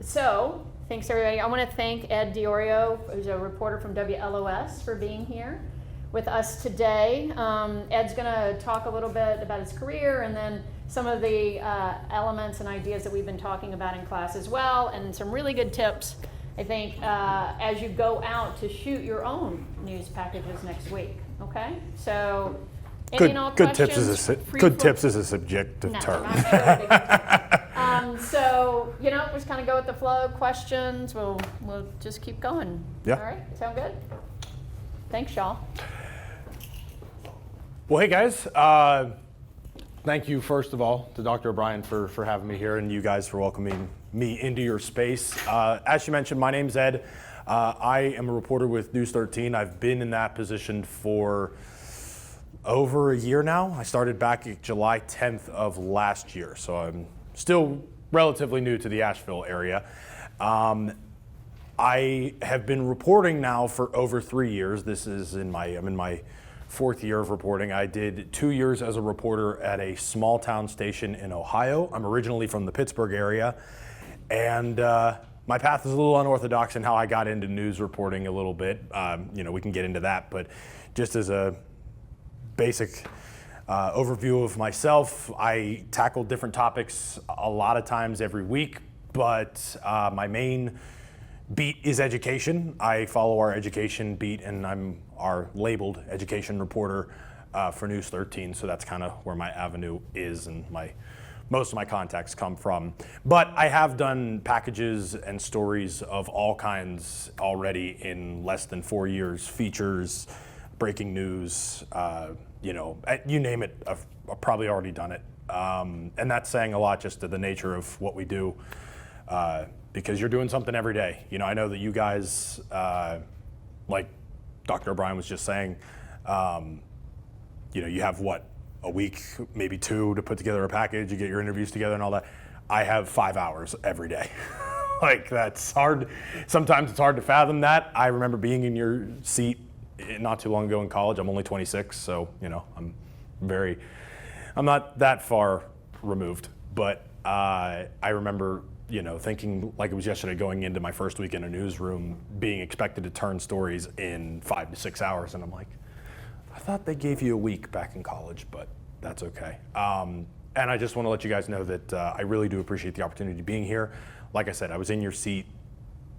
So, thanks everybody. I want to thank Ed Diorio, who's a reporter from WLOS, for being here with us today. Ed's going to talk a little bit about his career and then some of the elements and ideas that we've been talking about in class as well, and some really good tips, I think, as you go out to shoot your own news packages next week. Okay? So, any and all good questions? Good tips is a subjective term. I'm sure so, just kind of go with the flow. Questions, we'll just keep going. Yeah. All right, sound good? Thanks, y'all. Well, hey guys, thank you first of all to Dr. O'Brien for having me here and you guys for welcoming me into your space. As you mentioned, my name's Ed. I am a reporter with News 13. I've been in that position for over a year now. I started back July 10th of last year, so I'm still relatively new to the Asheville area. I have been reporting now for over 3 years. I'm in my fourth year of reporting. I did 2 years as a reporter at a small town station in Ohio. I'm originally from the Pittsburgh area, and my path is a little unorthodox in how I got into news reporting a little bit. We can get into that, but just as a basic overview of myself, I tackle different topics a lot of times every week, but my main beat is education. I follow our education beat, and I'm our labeled education reporter for News 13, so that's kind of where my avenue is and most of my contacts come from. But I have done packages and stories of all kinds already in less than 4 years, features, breaking news, you name it, I've probably already done it. And that's saying a lot just to the nature of what we do, because you're doing something every day. I know that you guys, like Dr. O'Brien was just saying, you have a week, maybe 2 to put together a package, you get your interviews together and all that. I have 5 hours every day. Like, that's hard. Sometimes it's hard to fathom that. I remember being in your seat not too long ago in college. I'm only 26, so I'm not that far removed. But I remember, thinking like it was yesterday, going into my first week in a newsroom, being expected to turn stories in 5 to 6 hours, and I'm like, I thought they gave you a week back in college, but that's okay. And I just want to let you guys know that I really do appreciate the opportunity of being here. Like I said, I was in your seat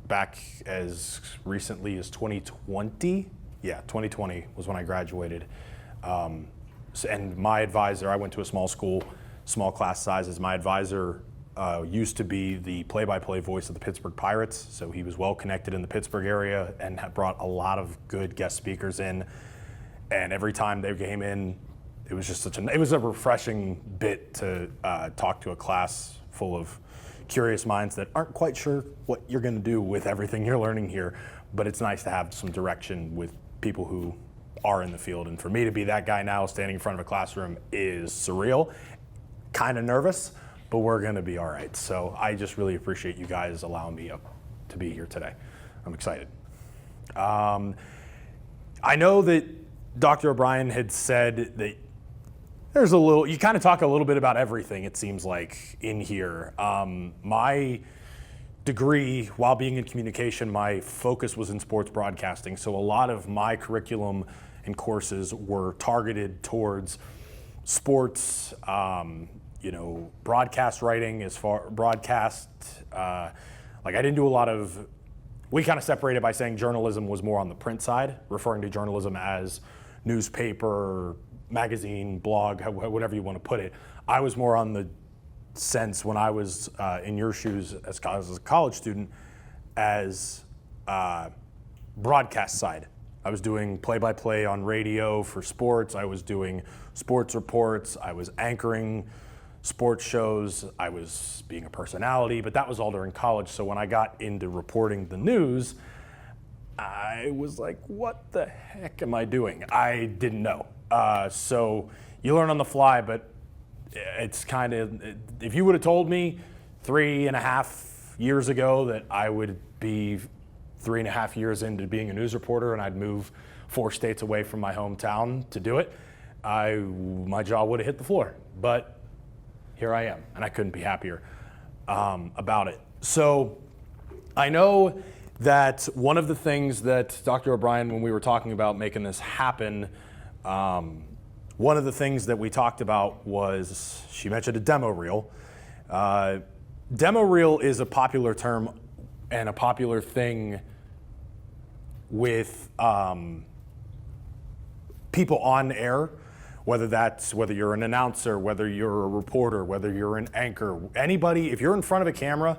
back as recently as 2020. Yeah, 2020 was when I graduated. And my advisor, I went to a small school, small class sizes. My advisor used to be the play-by-play voice of the Pittsburgh Pirates, so he was well connected in the Pittsburgh area and had brought a lot of good guest speakers in. And every time they came in, it was just it was a refreshing bit to talk to a class full of curious minds that aren't quite sure what you're going to do with everything you're learning here. But it's nice to have some direction with people who are in the field. And for me to be that guy now standing in front of a classroom is surreal, kind of nervous, but we're going to be all right. So I just really appreciate you guys allowing me to be here today. I'm excited. I know that Dr. O'Brien had said that you kind of talk a little bit about everything, it seems like, in here. My degree, while being in communication, my focus was in sports broadcasting. So a lot of my curriculum and courses were targeted towards sports, broadcast writing, I didn't do a lot of, we kind of separated by saying journalism was more on the print side, referring to journalism as newspaper, magazine, blog, whatever you want to put it. I was more on the sense when I was in your shoes as a college student as broadcast side. I was doing play-by-play on radio for sports. I was doing sports reports. I was anchoring sports shows. I was being a personality, but that was all during college. So when I got into reporting the news, I was like, what the heck am I doing? I didn't know. So you learn on the fly, but it's kind of, if you would have told me 3.5 years ago that I would be 3.5 years into being a news reporter and I'd move 4 states away from my hometown to do it, my jaw would have hit the floor. But here I am, and I couldn't be happier about it. So I know that one of the things that Dr. O'Brien, when we were talking about making this happen, one of the things that we talked about was, she mentioned a demo reel. Demo reel is a popular term and a popular thing with people on air, whether you're an announcer, whether you're a reporter, whether you're an anchor, anybody, if you're in front of a camera,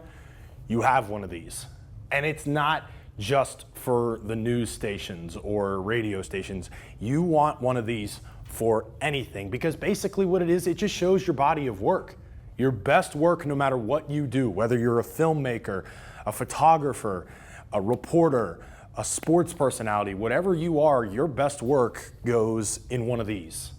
you have one of these. And it's not just for the news stations or radio stations. You want one of these for anything, because basically what it is, it just shows your body of work. Your best work, no matter what you do, whether you're a filmmaker, a photographer, a reporter, a sports personality, whatever you are, your best work goes in one of these.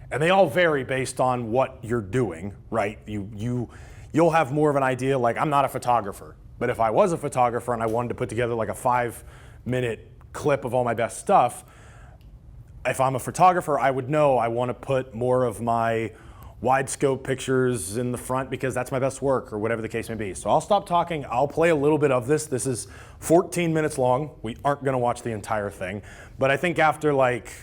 And they all vary based on what you're doing, right? You'll have more of an idea, like, I'm not a photographer, but if I was a photographer and I wanted to put together like a 5-minute clip of all my best stuff, if I'm a photographer, I would know I want to put more of my wide scope pictures in the front because that's my best work, or whatever the case may be. So I'll stop talking. I'll play a little bit of this. This is 14 minutes long. We aren't going to watch the entire thing. But I think after after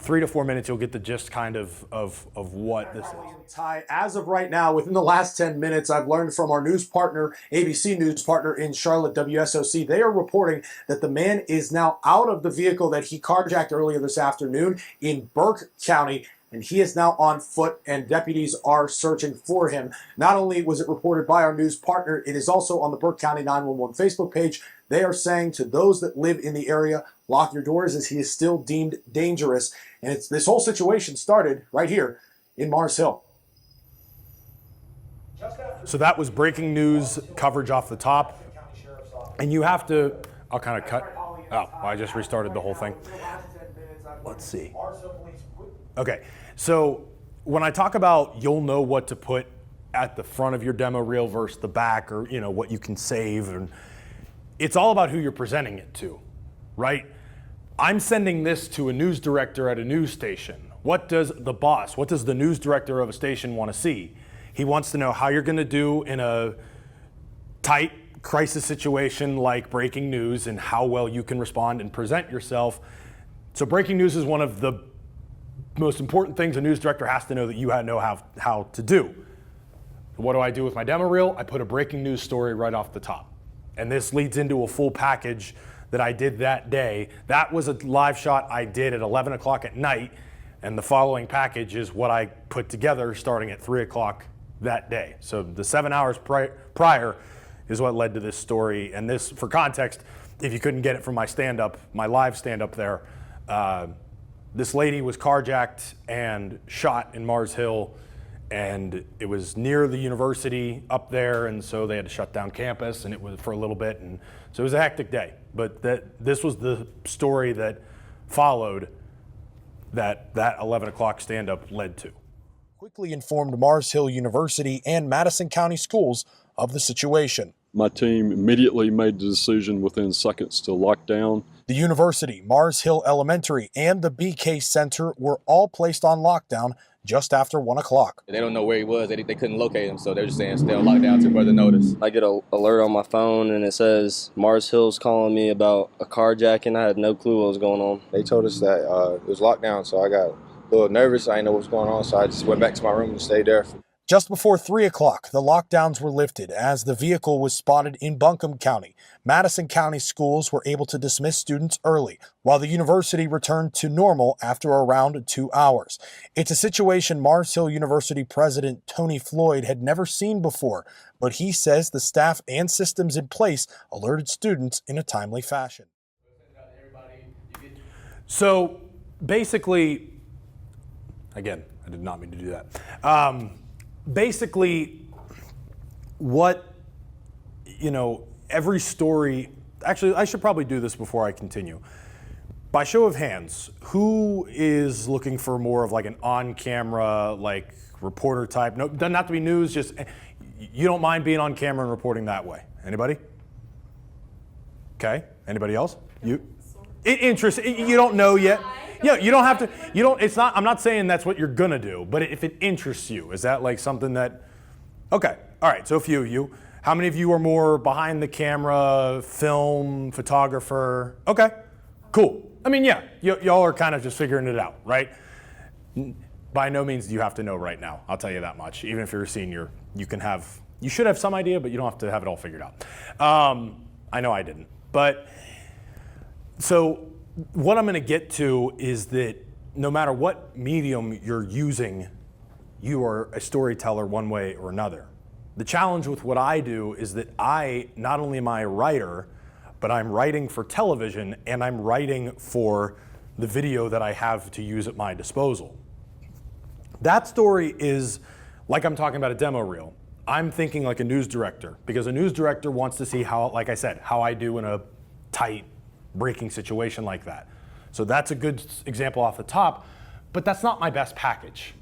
3 to 4 minutes, you'll get the gist kind of what this is. Ty, as of right now, within the last 10 minutes, I've learned from our news partner, ABC News partner in Charlotte, WSOC, they are reporting that the man is now out of the vehicle that he carjacked earlier this afternoon in Burke County, and he is now on foot, and deputies are searching for him. Not only was it reported by our news partner, it is also on the Burke County 911 Facebook page. They are saying to those that live in the area, lock your doors, as he is still deemed dangerous. And this whole situation started right here in Mars Hill. So that was breaking news coverage off the top. And you have to, I'll kind of cut. Oh, I just restarted the whole thing. Let's see. Okay, so when I talk about you'll know what to put at the front of your demo reel versus the back, or what you can save, and it's all about who you're presenting it to, right? I'm sending this to a news director at a news station. What does the news director of a station want to see? He wants to know how you're going to do in a tight crisis situation like breaking news, and how well you can respond and present yourself. So breaking news is one of the most important things a news director has to know that you know how to do. What do I do with my demo reel? I put a breaking news story right off the top. And this leads into a full package that I did that day. That was a live shot I did at 11 o'clock at night, and the following package is what I put together starting at 3 o'clock that day. So the 7 hours prior is what led to this story. And this, for context, if you couldn't get it from my stand-up, my live stand-up there, this lady was carjacked and shot in Mars Hill, and it was near the university up there, and so they had to shut down campus, and it was for a little bit, and so it was a hectic day. But this was the story that followed that 11 o'clock stand-up led to. Quickly informed Mars Hill University and Madison County Schools of the situation. My team immediately made the decision within seconds to lock down. The university, Mars Hill Elementary, and the BK Center were all placed on lockdown just after 1 o'clock. They don't know where he was. They couldn't locate him, so they're just saying stay on lockdown till further notice. I get an alert on my phone, and it says Mars Hill's calling me about a carjacking. I had no clue what was going on. They told us that it was lockdown, so I got a little nervous. I didn't know what was going on, so I just went back to my room and stayed there. Just before 3 o'clock, the lockdowns were lifted as the vehicle was spotted in Buncombe County. Madison County schools were able to dismiss students early, while the university returned to normal after around 2 hours. It's a situation Mars Hill University President Tony Floyd had never seen before, but he says the staff and systems in place alerted students in a timely fashion. So basically, again, I did not mean to do that. Basically, every story, actually, I should probably do this before I continue. By show of hands, who is looking for more of like an on-camera, like reporter type? No, doesn't have to be news, just, you don't mind being on camera and reporting that way. Anybody? Okay, anybody else? You don't know yet. Yeah, you don't have to, I'm not saying that's what you're gonna do, but if it interests you, is that like something that, okay. All right, so a few of you. How many of you are more behind the camera, film, photographer? Okay, cool. I mean, yeah, y'all are kind of just figuring it out, right? By no means do you have to know right now. I'll tell you that much. Even if you're a senior, you should have some idea, but you don't have to have it all figured out. I know I didn't. But so what I'm going to get to is that no matter what medium you're using, you are a storyteller one way or another. The challenge with what I do is that not only am I a writer, but I'm writing for television and I'm writing for the video that I have to use at my disposal. That story is like I'm talking about a demo reel. I'm thinking like a news director, because a news director wants to see how, like I said, how I do in a tight breaking situation like that. So that's a good example off the top, but that's not my best package.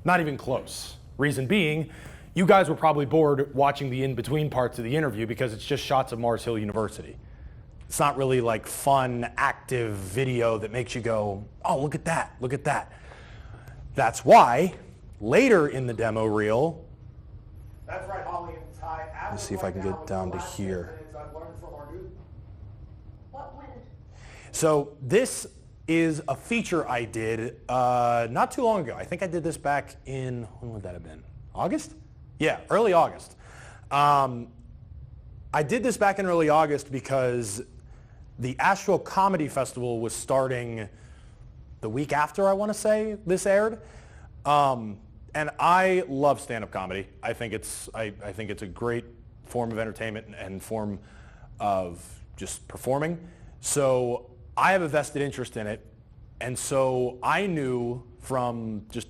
Not even close. Reason being, you guys were probably bored watching the in-between parts of the interview because it's just shots of Mars Hill University. It's not really like fun, active video that makes you go, oh, look at that, look at that. That's why later in the demo reel, that's right, Holly and Ty. Let's see if I can get down to here. So this is a feature I did not too long ago. I think I did this back in, when would that have been? August? Yeah, early August. I did this back in early August because the Asheville Comedy Festival was starting the week after, I want to say, this aired. And I love stand-up comedy. I think it's a great form of entertainment and form of just performing. So I have a vested interest in it. And so I knew from just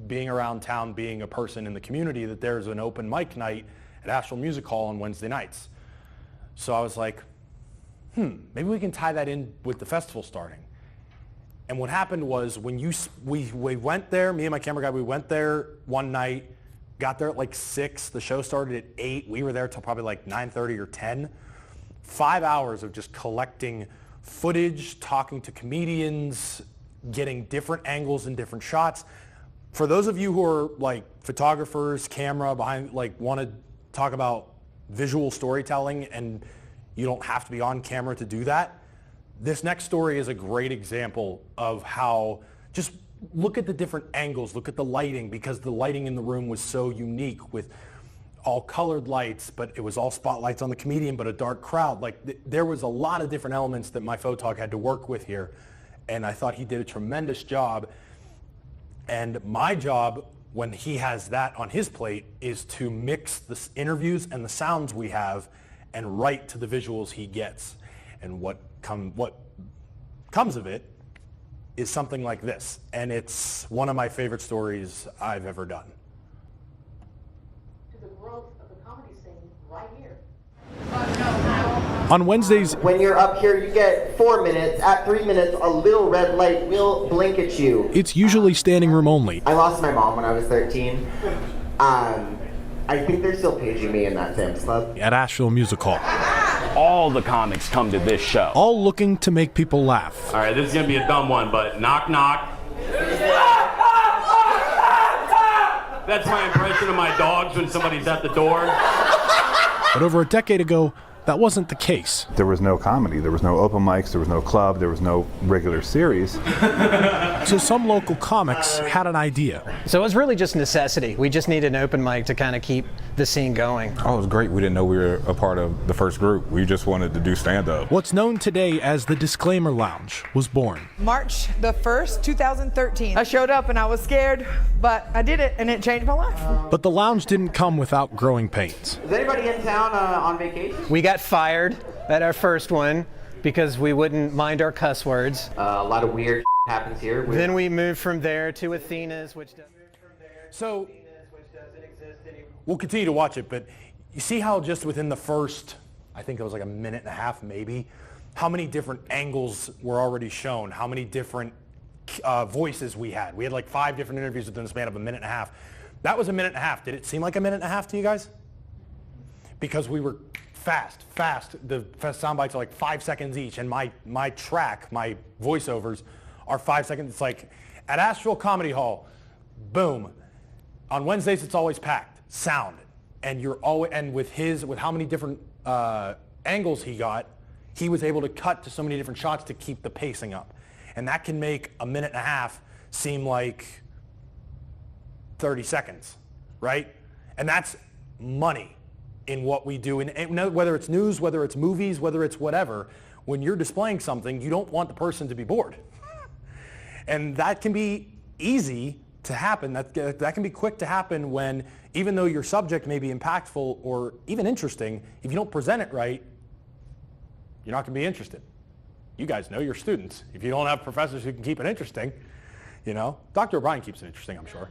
being around town, being a person in the community, that there's an open mic night at Asheville Music Hall on Wednesday nights. So I was like, maybe we can tie that in with the festival starting. And what happened was when we went there, me and my camera guy, we went there one night, got there at like 6, the show started at 8, we were there till probably like 9:30 or 10. 5 hours of just collecting footage, talking to comedians, getting different angles and different shots. For those of you who are like photographers, camera behind, like want to talk about visual storytelling and you don't have to be on camera to do that, this next story is a great example of how, just look at the different angles, look at the lighting, because the lighting in the room was so unique with all colored lights, but it was all spotlights on the comedian, but a dark crowd. Like there was a lot of different elements that my photog had to work with here. And I thought he did a tremendous job. And my job, when he has that on his plate, is to mix the interviews and the sounds we have and write to the visuals he gets. And what comes of it is something like this. And it's one of my favorite stories I've ever done. To the growth of the comedy scene right here. On Wednesdays, when you're up here, you get 4 minutes. At 3 minutes, a little red light will blink at you. it's usually standing room only. I lost my mom when I was 13. I think they're still paging me in that Sam's Club. At Asheville Music Hall. All the comics come to this show. All looking to make people laugh. All right, this is going to be a dumb one, but knock, knock. That's my impression of my dogs when somebody's at the door. But over a decade ago, that wasn't the case. There was no comedy, there was no open mics, there was no club, there was no regular series. So some local comics had an idea. So it was really just necessity. We just needed an open mic to kind of keep the scene going. Oh, it was great. We didn't know we were a part of the first group. We just wanted to do stand-up. What's known today as the Disclaimer Lounge was born. March the 1st, 2013. I showed up and I was scared, but I did it and it changed my life. But the lounge didn't come without growing pains. Is anybody in town on vacation? We got fired at our first one because we wouldn't mind our cuss words. A lot of weird happens here. Then we moved from there to Athena's, which doesn't exist anymore. We'll continue to watch it, but you see how just within the first, I think it was like a minute and a half maybe, how many different angles were already shown, how many different voices we had. We had like 5 different interviews within the span of a minute and a half. That was a minute and a half. Did it seem like a minute and a half to you guys? Because we were fast. The sound bites are like 5 seconds each, and my track, my voiceovers are 5 seconds. It's like at Asheville Comedy Hall, boom. On Wednesdays, it's always packed, sound. and with how many different angles he got, he was able to cut to so many different shots to keep the pacing up. And that can make a minute and a half seem like 30 seconds, right? And that's money in what we do. And whether it's news, whether it's movies, whether it's whatever, when you're displaying something, you don't want the person to be bored. And that can be easy to happen. That can be quick to happen when, even though your subject may be impactful or even interesting, if you don't present it right, you're not going to be interested. You guys know your students. If you don't have professors who can keep it interesting, Dr. O'Brien keeps it interesting, I'm sure.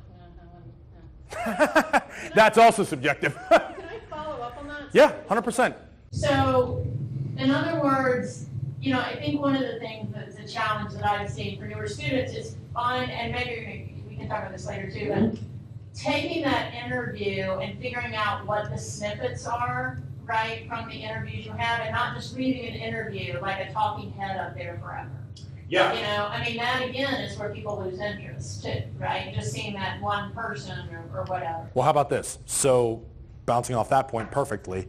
That's also subjective. Can I follow up on that? Yeah, 100%. So, in other words, I think one of the things that's a challenge that I've seen for newer students is and maybe we can talk about this later too, but taking that interview and figuring out what the snippets are, right, from the interviews you have, and not just reading an interview like a talking head up there forever. Yeah. That again is where people lose interest too, right? Just seeing that one person or whatever. Well, how about this? So, bouncing off that point perfectly,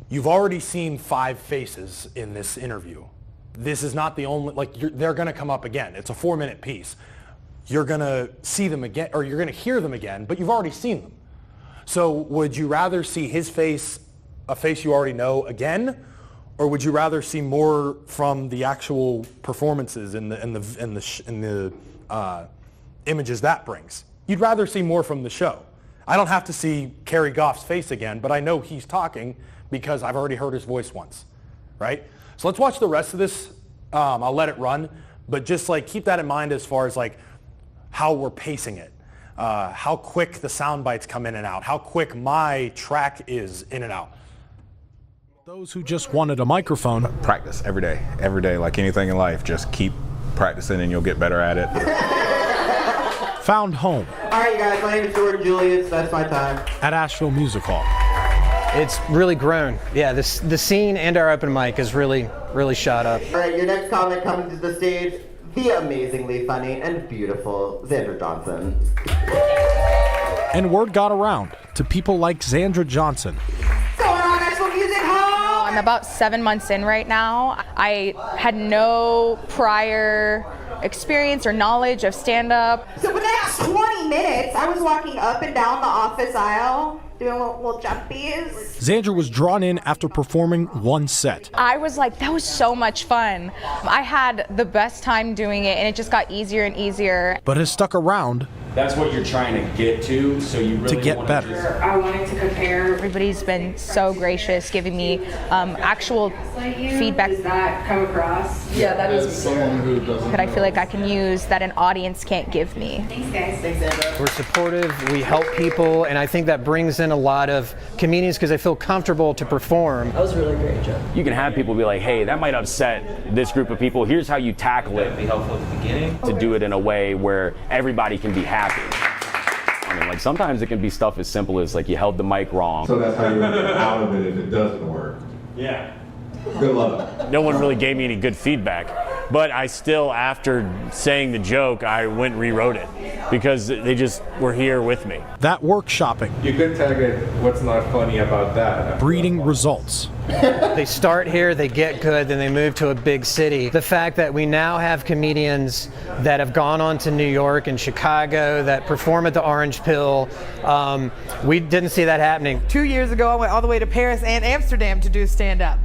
you've already seen 5 faces in this interview. This is not the only, they're going to come up again. It's a 4-minute piece. You're going to see them again, or you're going to hear them again, but you've already seen them. So would you rather see his face, a face you already know, again? Or would you rather see more from the actual performances and the images that brings? You'd rather see more from the show. I don't have to see Kerry Goff's face again, but I know he's talking because I've already heard his voice once, right? So let's watch the rest of this. I'll let it run, but just keep that in mind as far as how we're pacing it, how quick the sound bites come in and out, how quick my track is in and out. Those who just wanted a microphone. Practice every day, like anything in life. Just keep practicing and you'll get better at it. Found home. All right, guys, my name is Jordan Julius. That's my time. At Asheville Music Hall. It's really grown. Yeah, the scene and our open mic is really shot up. All right, your next comic coming to the stage, the amazingly funny and beautiful Xandra Johnson. And word got around to people like Xandra Johnson. I'm about 7 months in right now. I had no prior experience or knowledge of stand-up. So for the next 20 minutes, I was walking up and down the office aisle, doing little jumpies. Xandra was drawn in after performing one set. I was like, that was so much fun. I had the best time doing it, and it just got easier and easier. But has stuck around. That's what you're trying to get to, so you really to get better. I wanted to compare. Everybody's been so gracious, giving me actual feedback. Does that come across? Yeah, that is someone who doesn't that I feel like I can use that an audience can't give me. Thanks, guys. Thanks, Xandra. We're supportive, we help people, and I think that brings in a lot of comedians because they feel comfortable to perform. That was a really great joke. You can have people be like, hey, that might upset this group of people. Here's how you tackle it. Be helpful at the beginning. To do it in a way where everybody can be happy. I mean, sometimes it can be stuff as simple as you held the mic wrong. So that's how you get out of it if it doesn't work. Yeah. Good luck. No one really gave me any good feedback, but I still, after saying the joke, I went and rewrote it because they just were here with me. That workshopping. You could tag it, what's not funny about that? Breeding results. They start here, they get good, then they move to a big city. The fact that we now have comedians that have gone on to New York and Chicago that perform at the Orange Pill, we didn't see that happening. 2 years ago, I went all the way to Paris and Amsterdam to do stand-up.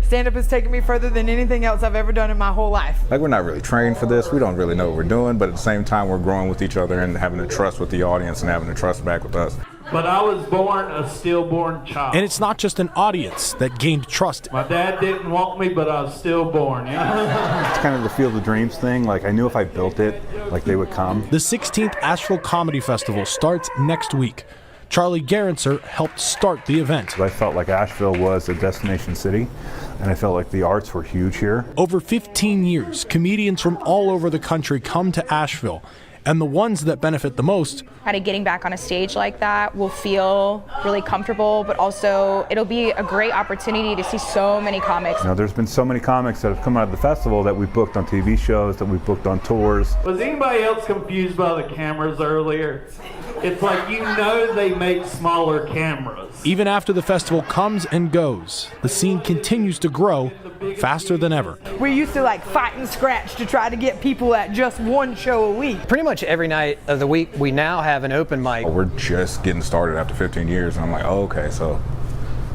Stand-up has taken me further than anything else I've ever done in my whole life. We're not really trained for this. We don't really know what we're doing, but at the same time, we're growing with each other and having to trust with the audience and having to trust back with us. But I was born a stillborn child. And it's not just an audience that gained trust. My dad didn't want me, but I was stillborn. It's kind of the Field of Dreams thing. I knew if I built it, they would come. The 16th Asheville Comedy Festival starts next week. Charlie Gerentzer helped start the event. I felt like Asheville was a destination city, and I felt like the arts were huge here. Over 15 years, comedians from all over the country come to Asheville, and the ones that benefit the most. Kind of getting back on a stage like that will feel really comfortable, but also it'll be a great opportunity to see so many comics. You know, there's been so many comics that have come out of the festival that we've booked on TV shows, that we've booked on tours. Was anybody else confused by the cameras earlier? It's like, you know, they make smaller cameras. Even after the festival comes and goes, the scene continues to grow faster than ever. We used to like fight and scratch to try to get people at just one show a week. Pretty much every night of the week, we now have an open mic. We're just getting started after 15 years, and I'm like, oh, okay, so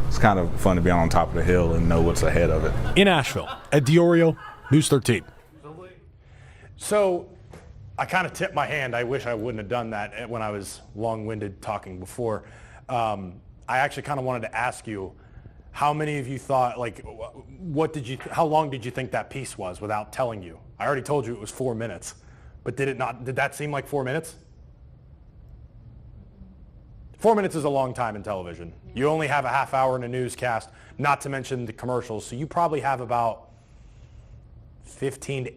it's kind of fun to be on top of the hill and know what's ahead of it. In Asheville, Ed Diorio, News 13. So I kind of tipped my hand. I wish I wouldn't have done that when I was long-winded talking before. I actually kind of wanted to ask you, how many of you thought, like, how long did you think that piece was without telling you? I already told you it was 4 minutes, but did that seem like 4 minutes? 4 minutes is a long time in television. You only have a half hour in a newscast, not to mention the commercials, so you probably have about 15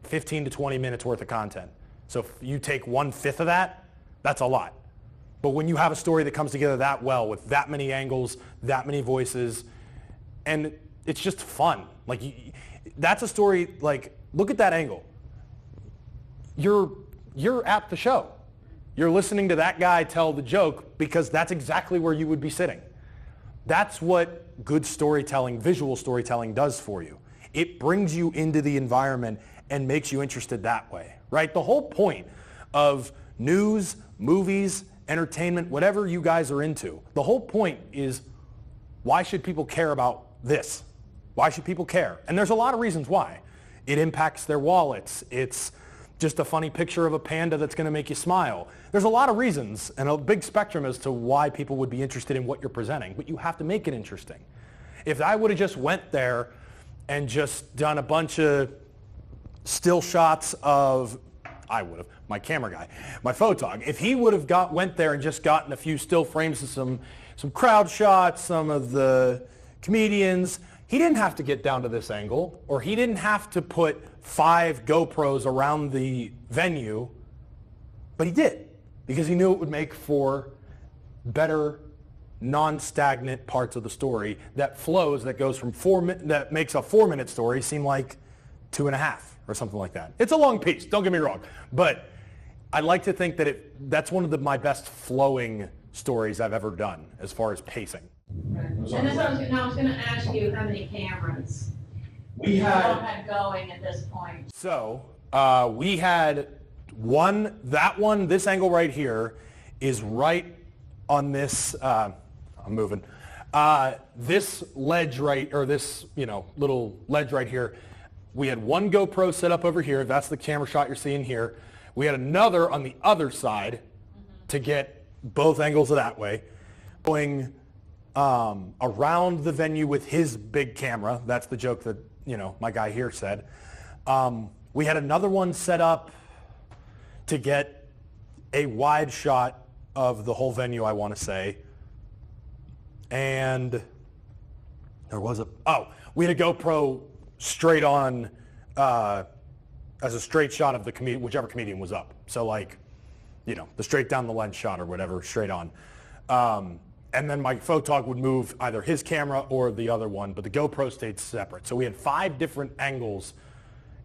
to 20 minutes worth of content. So if you take 1/5 of that, that's a lot. But when you have a story that comes together that well with that many angles, that many voices, and it's just fun. Like, that's a story, like, look at that angle. You're at the show. You're listening to that guy tell the joke because that's exactly where you would be sitting. That's what good storytelling, visual storytelling does for you. It brings you into the environment and makes you interested that way, right? The whole point of news, movies, entertainment, whatever you guys are into, the whole point is, why should people care about this? Why should people care? And there's a lot of reasons why. It impacts their wallets. It's just a funny picture of a panda that's going to make you smile. There's a lot of reasons and a big spectrum as to why people would be interested in what you're presenting, but you have to make it interesting. If I would have just went there and just done a bunch of still shots of, my camera guy, my photog, if he would have went there and just gotten a few still frames of some crowd shots, some of the comedians, he didn't have to get down to this angle, or he didn't have to put 5 GoPros around the venue, but he did, because he knew it would make for better, non-stagnant parts of the story that flows, that goes from that makes a 4-minute story seem like 2.5 or something like that. It's a long piece, don't get me wrong, but I like to think that that's one of my best flowing stories I've ever done as far as pacing. And that's what I was going to ask you, how many cameras We you had- all had going at this point? So we had this angle right here is right on this, I'm moving, this ledge right, or this, little ledge right here. We had one GoPro set up over here. That's the camera shot you're seeing here. We had another on the other side to get both angles of that way. Going around the venue with his big camera. That's the joke that, my guy here said. We had another one set up to get a wide shot of the whole venue, I want to say. And there was we had a GoPro straight on as a straight shot of the whichever comedian was up. So the straight down the lens shot or whatever, straight on. And then my photog would move either his camera or the other one, but the GoPro stayed separate. So we had 5 different angles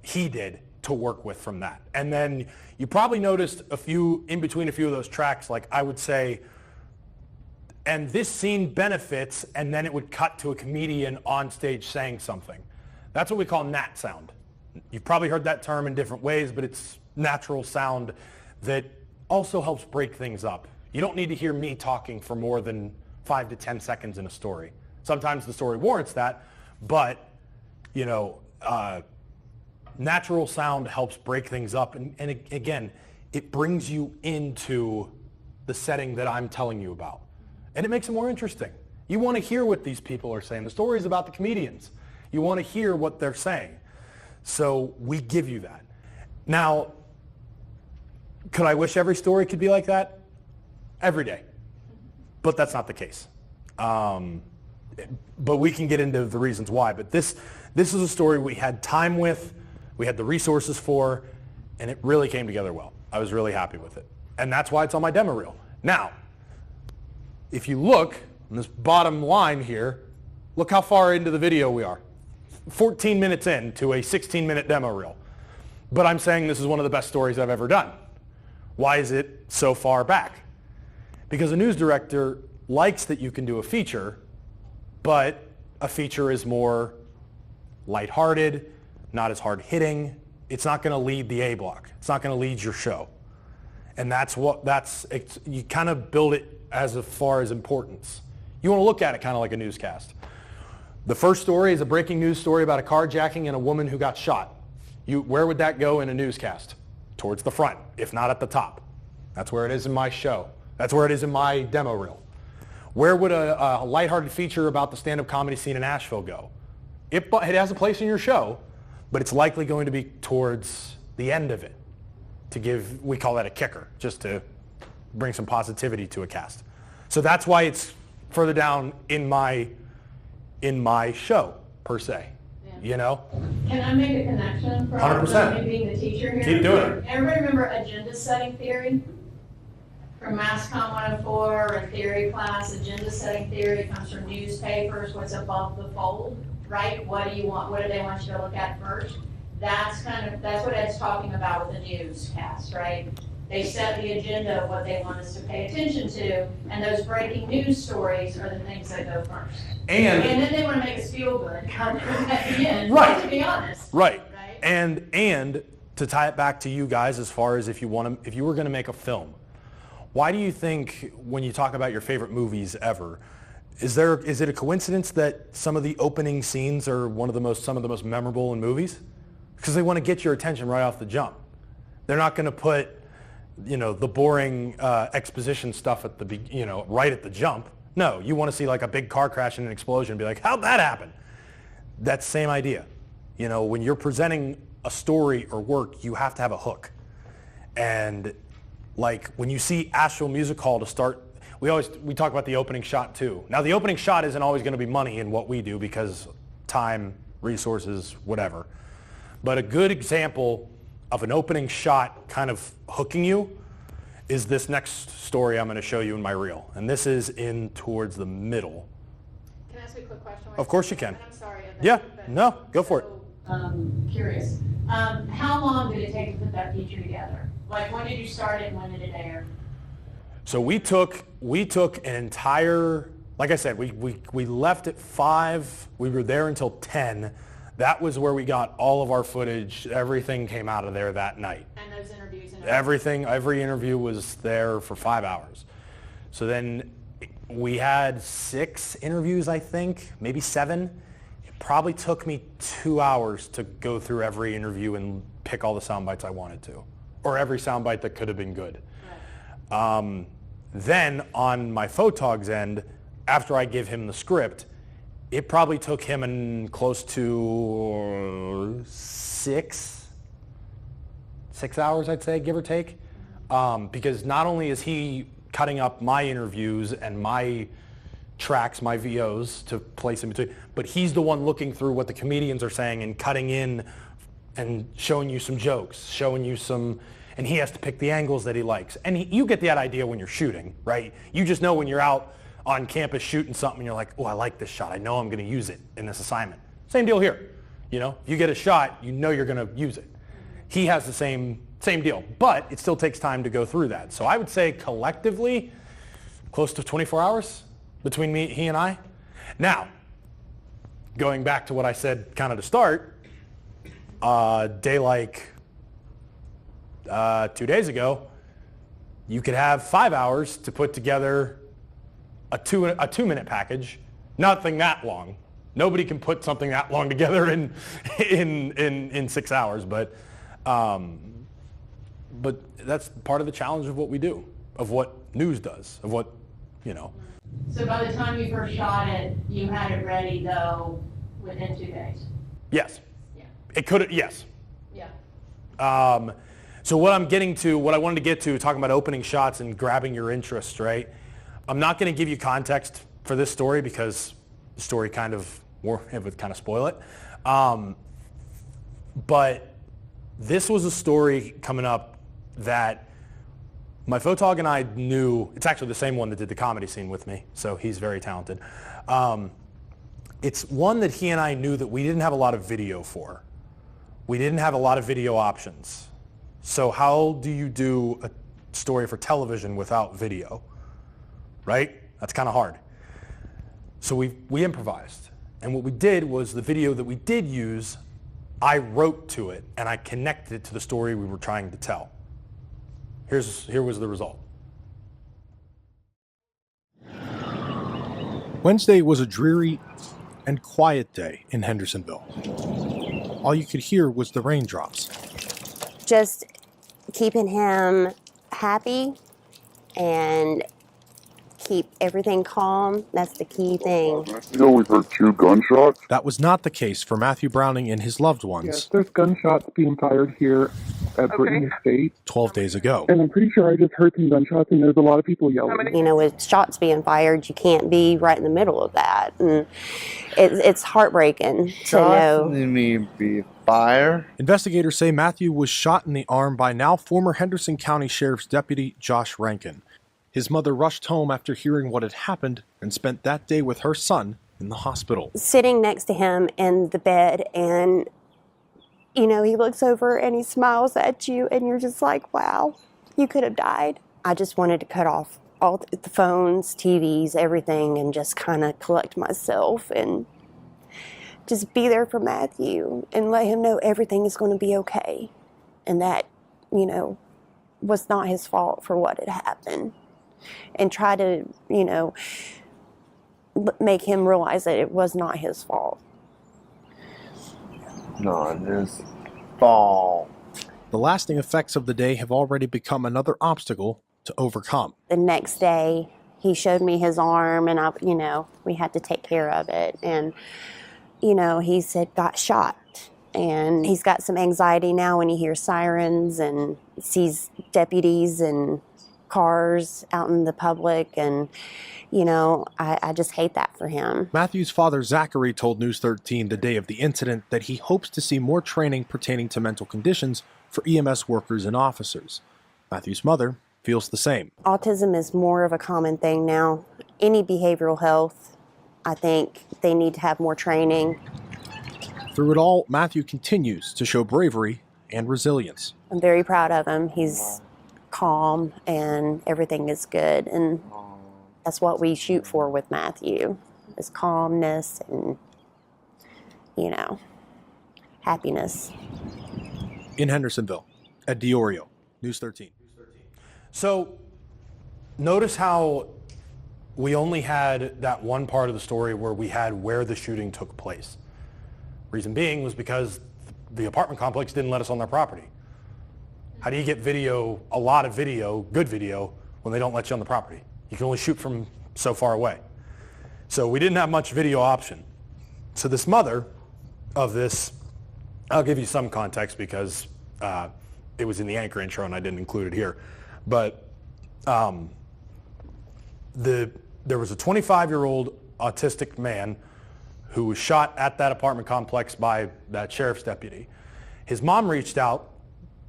he did to work with from that. And then you probably noticed in between a few of those tracks, like I would say, and this scene benefits, and then it would cut to a comedian on stage saying something. That's what we call nat sound. You've probably heard that term in different ways, but it's natural sound that also helps break things up. You don't need to hear me talking for more than 5 to 10 seconds in a story. Sometimes the story warrants that, but natural sound helps break things up. And again, it brings you into the setting that I'm telling you about. And it makes it more interesting. You want to hear what these people are saying. The story is about the comedians. You want to hear what they're saying. So we give you that. Now, could I wish every story could be like that? Every day. But that's not the case. But we can get into the reasons why. But this is a story we had time with, we had the resources for, and it really came together well. I was really happy with it. And that's why it's on my demo reel. Now, if you look on this bottom line here, look how far into the video we are. 14 minutes into a 16-minute demo reel. But I'm saying this is one of the best stories I've ever done. Why is it so far back? Because a news director likes that you can do a feature, but a feature is more lighthearted, not as hard-hitting. It's not going to lead the A block. It's not going to lead your show. And you kind of build it as far as importance. You want to look at it kind of like a newscast. The first story is a breaking news story about a carjacking and a woman who got shot. Where would that go in a newscast? Towards the front, if not at the top. That's where it is in my show. That's where it is in my demo reel. Where would a lighthearted feature about the stand-up comedy scene in Asheville go? It has a place in your show, but it's likely going to be towards the end of it we call that a kicker, just to bring some positivity to a cast. So that's why it's further down in my show, per se. You know? Can I make a connection from 100%. me being the teacher here? Keep doing it. Everybody remember agenda setting theory? From MassCom 104 or theory class, agenda setting theory comes from newspapers, what's above the fold, right? What do you want? What do they want you to look at first? That's what Ed's talking about with the newscast, right? They set the agenda of what they want us to pay attention to, and those breaking news stories are the things that go first. And then they want to make us feel good at the end, right? To be honest. Right. And to tie it back to you guys, as far as if you were going to make a film, why do you think when you talk about your favorite movies ever, is it a coincidence that some of the opening scenes are some of the most memorable in movies? Because they want to get your attention right off the jump. They're not going to put, the boring exposition stuff at right at the jump. No, you want to see like a big car crash and an explosion and be like, how'd that happen? That's the same idea. When you're presenting a story or work, you have to have a hook. And like when you see Asheville Music Hall to start, we talk about the opening shot too. Now the opening shot isn't always going to be money in what we do because time, resources, whatever. But a good example of an opening shot kind of hooking you is this next story I'm going to show you in my reel. And this is in towards the middle. Can I ask you a quick question? Of course you can. And I'm sorry. No, go for it. Curious. How long did it take to put that feature together? Like when did you start it and when did it air? So we took an entire, like I said, we left at 5. We were there until 10. That was where we got all of our footage. Everything came out of there that night. And those interviews and every interview was there for 5 hours. So then we had 6 interviews, I think, maybe 7. It probably took me 2 hours to go through every interview and pick all the sound bites I wanted to, or every sound bite that could have been good. Right. Then on my Photog's end, after I give him the script, it probably took him close to 6 hours, I'd say, give or take. Because not only is he cutting up my interviews and my tracks, my VOs to place in between, but he's the one looking through what the comedians are saying and cutting in and showing you some jokes, and he has to pick the angles that he likes. And you get that idea when you're shooting, right? You just know when you're out on campus shooting something, you're like, oh, I like this shot. I know I'm going to use it in this assignment. Same deal here. If you get a shot, you know you're going to use it. He has the same deal, but it still takes time to go through that. So I would say collectively, close to 24 hours between he and I. Now, going back to what I said kind of to start, day like 2 days ago, you could have 5 hours to put together a 2-minute package, nothing that long. Nobody can put something that long together in 6 hours, but that's part of the challenge of what we do, of what news does, of what. So by the time you first shot it, you had it ready though within 2 days? Yes. Yeah. It could. Yes. Yeah. So what I wanted to get to, talking about opening shots and grabbing your interest, right? I'm not going to give you context for this story because the story it would kind of spoil it. But this was a story coming up that my photog and I knew, it's actually the same one that did the comedy scene with me, so he's very talented. It's one that he and I knew that we didn't have a lot of video for. We didn't have a lot of video options. So how do you do a story for television without video, right? That's kind of hard. So we improvised. And what we did was the video that we did use, I wrote to it and I connected it to the story we were trying to tell. Here was the result. Wednesday was a dreary and quiet day in Hendersonville. All you could hear was the raindrops. Just keeping him happy and keep everything calm. That's the key thing. We've heard 2 gunshots. That was not the case for Matthew Browning and his loved ones. Yes, there's gunshots being fired here at Brittany Estate. 12 days ago. And I'm pretty sure I just heard some gunshots and there's a lot of people yelling. You know, with shots being fired, you can't be right in the middle of that. And it's heartbreaking to know. Be fire. Investigators say Matthew was shot in the arm by now former Henderson County Sheriff's Deputy Josh Rankin. His mother rushed home after hearing what had happened and spent that day with her son in the hospital. Sitting next to him in the bed, and you know, he looks over and he smiles at you and you're just like, wow, you could have died. I just wanted to cut off all the phones, TVs, everything, and just kind of collect myself and just be there for Matthew and let him know everything is going to be okay and that, you know, was not his fault for what had happened. And try to, you know, make him realize that it was not his fault. Not his fault. The lasting effects of the day have already become another obstacle to overcome. The next day, he showed me his arm, and you know, we had to take care of it. And, you know, he said got shot, and he's got some anxiety now when he hears sirens and sees deputies and cars out in the public, and you know, I just hate that for him. Matthew's father, Zachary, told News 13 the day of the incident that he hopes to see more training pertaining to mental conditions for EMS workers and officers. Matthew's mother feels the same. Autism is more of a common thing now. Any behavioral health, I think they need to have more training. Through it all, Matthew continues to show bravery and resilience. I'm very proud of him. He's calm and everything is good, and that's what we shoot for with Matthew, is calmness and, you know, happiness. In Hendersonville, at Diorio, News 13. So notice how we only had that one part of the story where we had where the shooting took place. Reason being was because the apartment complex didn't let us on their property. How do you get video, a lot of video, good video, when they don't let you on the property? You can only shoot from so far away. So we didn't have much video option. So this mother of this, I'll give you some context because it was in the anchor intro and I didn't include it here. But there was a 25-year-old autistic man who was shot at that apartment complex by that sheriff's deputy. His mom reached out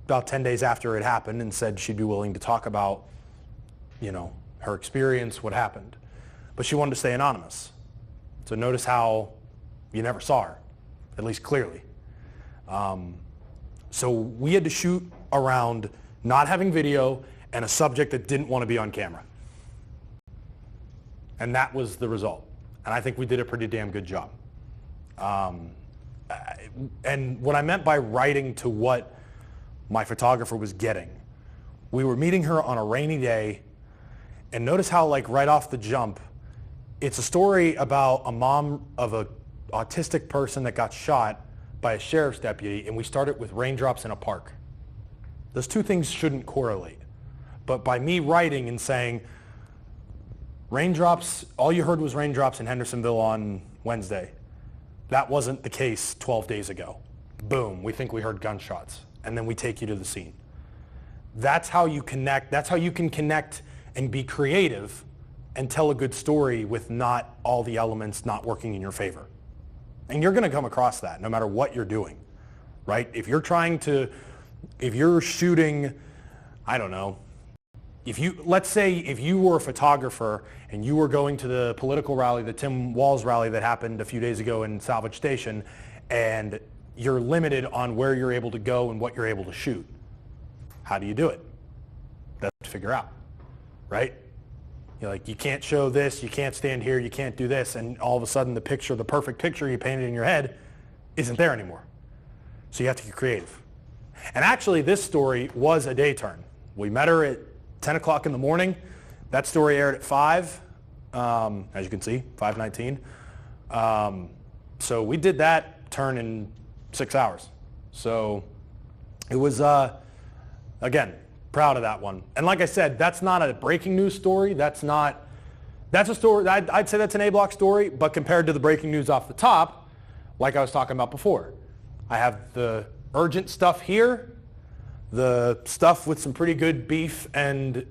about 10 days after it happened and said she'd be willing to talk about, you know, her experience, what happened. But she wanted to stay anonymous. So notice how you never saw her, at least clearly. So we had to shoot around not having video and a subject that didn't want to be on camera. And that was the result. And I think we did a pretty damn good job. And what I meant by writing to what my photographer was getting, we were meeting her on a rainy day, and notice how, like, right off the jump, it's a story about a mom of an autistic person that got shot by a sheriff's deputy, and we started with raindrops in a park. Those two things shouldn't correlate. But by me writing and saying, raindrops, all you heard was raindrops in Hendersonville on Wednesday. That wasn't the case 12 days ago. Boom, we think we heard gunshots. And then we take you to the scene. That's how you connect. That's how you can connect and be creative and tell a good story with not all the elements not working in your favor. And you're going to come across that no matter what you're doing, right? If you're shooting I don't know, let's say if you were a photographer and you were going to the political rally, the Tim Walz rally that happened a few days ago in Salvage Station, and you're limited on where you're able to go and what you're able to shoot. How do you do it? That's to figure out, right? You're like, you can't show this, you can't stand here, you can't do this, and all of a sudden the perfect picture you painted in your head isn't there anymore. So you have to get creative. And actually, this story was a day turn. We met her at 10 o'clock in the morning. That story aired at 5, as you can see, 5:19. So we did that turn in 6 hours. So it was, again, proud of that one. And like I said, that's not a breaking news story. That's a story, I'd say that's an A-block story, but compared to the breaking news off the top, like I was talking about before, I have the urgent stuff here, the stuff with some pretty good beef and,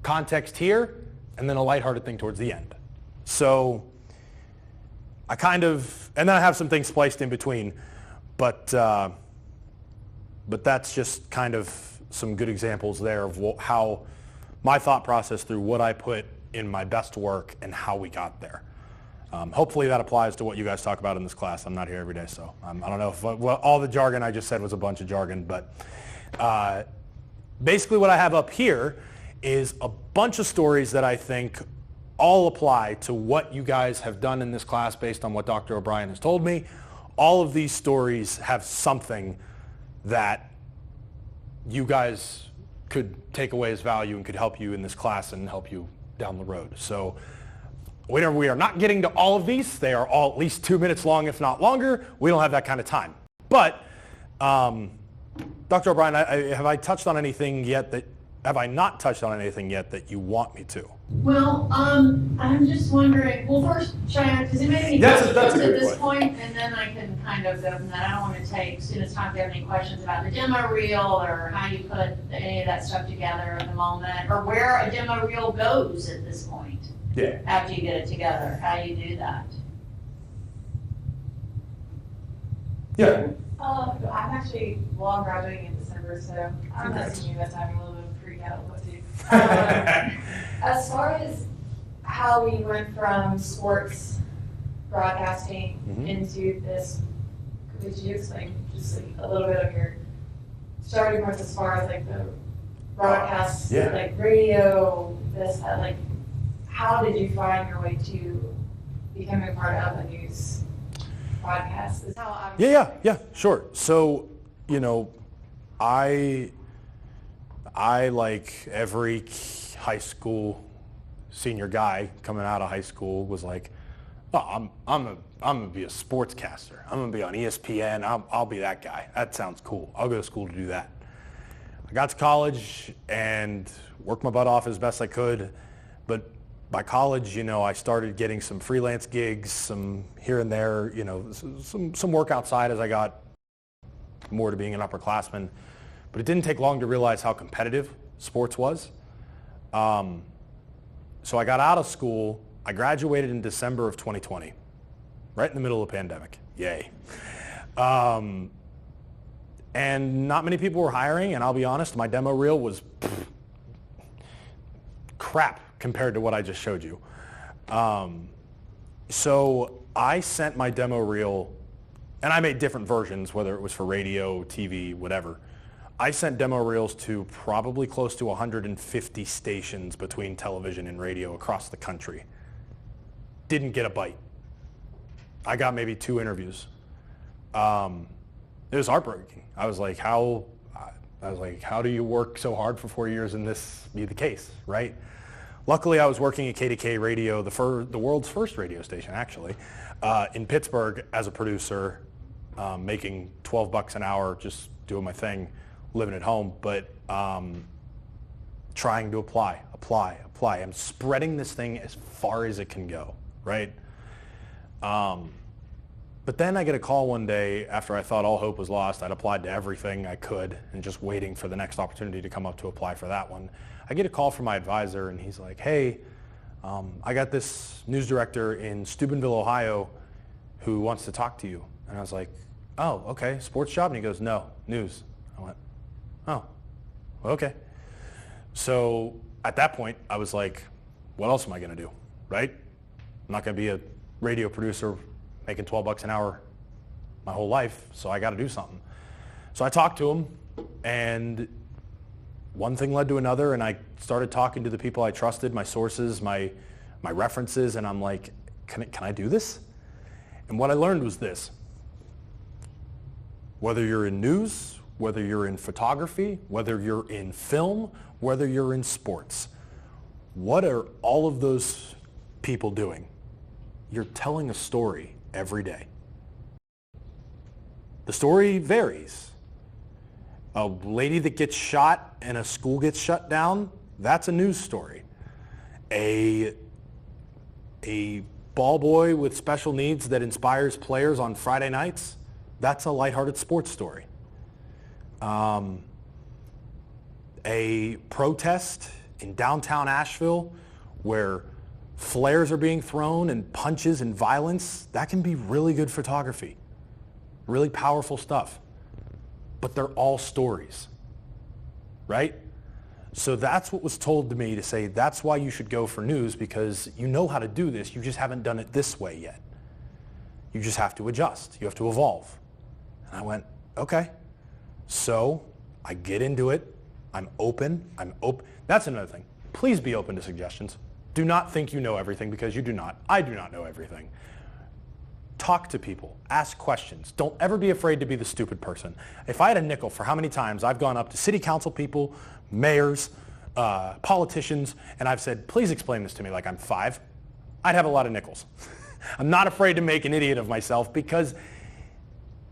context here, and then a lighthearted thing towards the end. So and then I have some things spliced in between, but that's just kind of some good examples there of how my thought process through what I put in my best work and how we got there. Hopefully that applies to what you guys talk about in this class. I'm not here every day, so I don't know if all the jargon I just said was a bunch of jargon, but basically what I have up here is a bunch of stories that I think all apply to what you guys have done in this class based on what Dr. O'Brien has told me. All of these stories have something that you guys could take away as value and could help you in this class and help you down the road. So we are not getting to all of these. They are all at least 2 minutes long, if not longer. We don't have that kind of time. But Dr. O'Brien, have I touched on anything yet have I not touched on anything yet that you want me to? Well, I'm just wondering, first, Cheyenne, does anybody have any questions at this point? And then I can kind of go from that. I don't want to take students' time if they have any questions about the demo reel or how you put any of that stuff together at the moment, or where a demo reel goes at this point. Yeah. After you get it together, how you do that. Yeah. I'm actually, I'm graduating in December, so I'm messaging you guys having a little bit of a freak out what to do. As far as how we went from sports broadcasting into this, could you explain just like a little bit of your starting points as far as like the broadcasts, like radio, this, that, like, how did you find your way to becoming part of a news podcast? Is how I'm Yeah, sure. So, I like every high school senior guy coming out of high school was like, oh, I'm gonna be a sportscaster. I'm gonna be on ESPN. I'll be that guy. That sounds cool. I'll go to school to do that. I got to college and worked my butt off as best I could, but by college, I started getting some freelance gigs, some here and there, some work outside as I got more to being an upperclassman. But it didn't take long to realize how competitive sports was. So I got out of school. I graduated in December of 2020, right in the middle of the pandemic. Yay. And not many people were hiring, and I'll be honest, my demo reel was crap compared to what I just showed you. So I sent my demo reel, and I made different versions, whether it was for radio, TV, whatever. I sent demo reels to probably close to 150 stations between television and radio across the country. Didn't get a bite. I got maybe 2 interviews. It was heartbreaking. I was like, how do you work so hard for 4 years and this be the case, right? Luckily, I was working at KDK Radio, the world's first radio station, actually, in Pittsburgh as a producer, making $12 an hour, just doing my thing, living at home, but trying to apply. I'm spreading this thing as far as it can go, right? But then I get a call one day after I thought all hope was lost. I'd applied to everything I could and just waiting for the next opportunity to come up to apply for that one. I get a call from my advisor and he's like, hey, I got this news director in Steubenville, Ohio who wants to talk to you. And I was like, oh, okay, sports job? And he goes, no, news. I went, oh, Okay. So at that point, I was like, what else am I going to do, right? I'm not going to be a radio producer making $12 an hour my whole life, so I got to do something. So I talked to him, and one thing led to another, and I started talking to the people I trusted, my sources, my references, and I'm like, can I do this? And what I learned was this. Whether you're in news, whether you're in photography, whether you're in film, whether you're in sports, what are all of those people doing? You're telling a story every day. The story varies. A lady that gets shot and a school gets shut down, that's a news story. A ball boy with special needs that inspires players on Friday nights, that's a lighthearted sports story. A protest in downtown Asheville where flares are being thrown and punches and violence, that can be really good photography, really powerful stuff. But they're all stories, right? So that's what was told to me, to say that's why you should go for news, because you know how to do this, you just haven't done it this way yet. You just have to adjust, you have to evolve. And I went, okay. So I get into it, I'm open. That's another thing. Please be open to suggestions. Do not think you know everything, because you do not. I do not know everything. Talk to people, ask questions. Don't ever be afraid to be the stupid person. If I had a nickel for how many times I've gone up to city council people, mayors, politicians, and I've said, please explain this to me like I'm 5, I'd have a lot of nickels. I'm not afraid to make an idiot of myself, because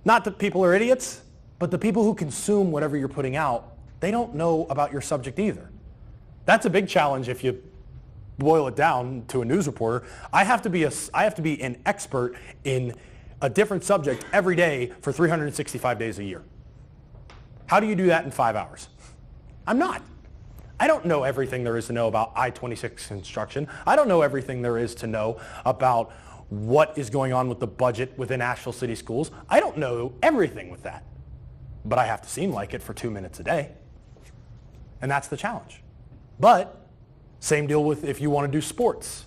not that people are idiots, but the people who consume whatever you're putting out, they don't know about your subject either. That's a big challenge if you boil it down to a news reporter. I have to be an expert in a different subject every day for 365 days a year. How do you do that in 5 hours? I'm not. I don't know everything there is to know about I-26 construction. I don't know everything there is to know about what is going on with the budget within Asheville City Schools. I don't know everything with that. But I have to seem like it for 2 minutes a day. And that's the challenge. But same deal with if you want to do sports.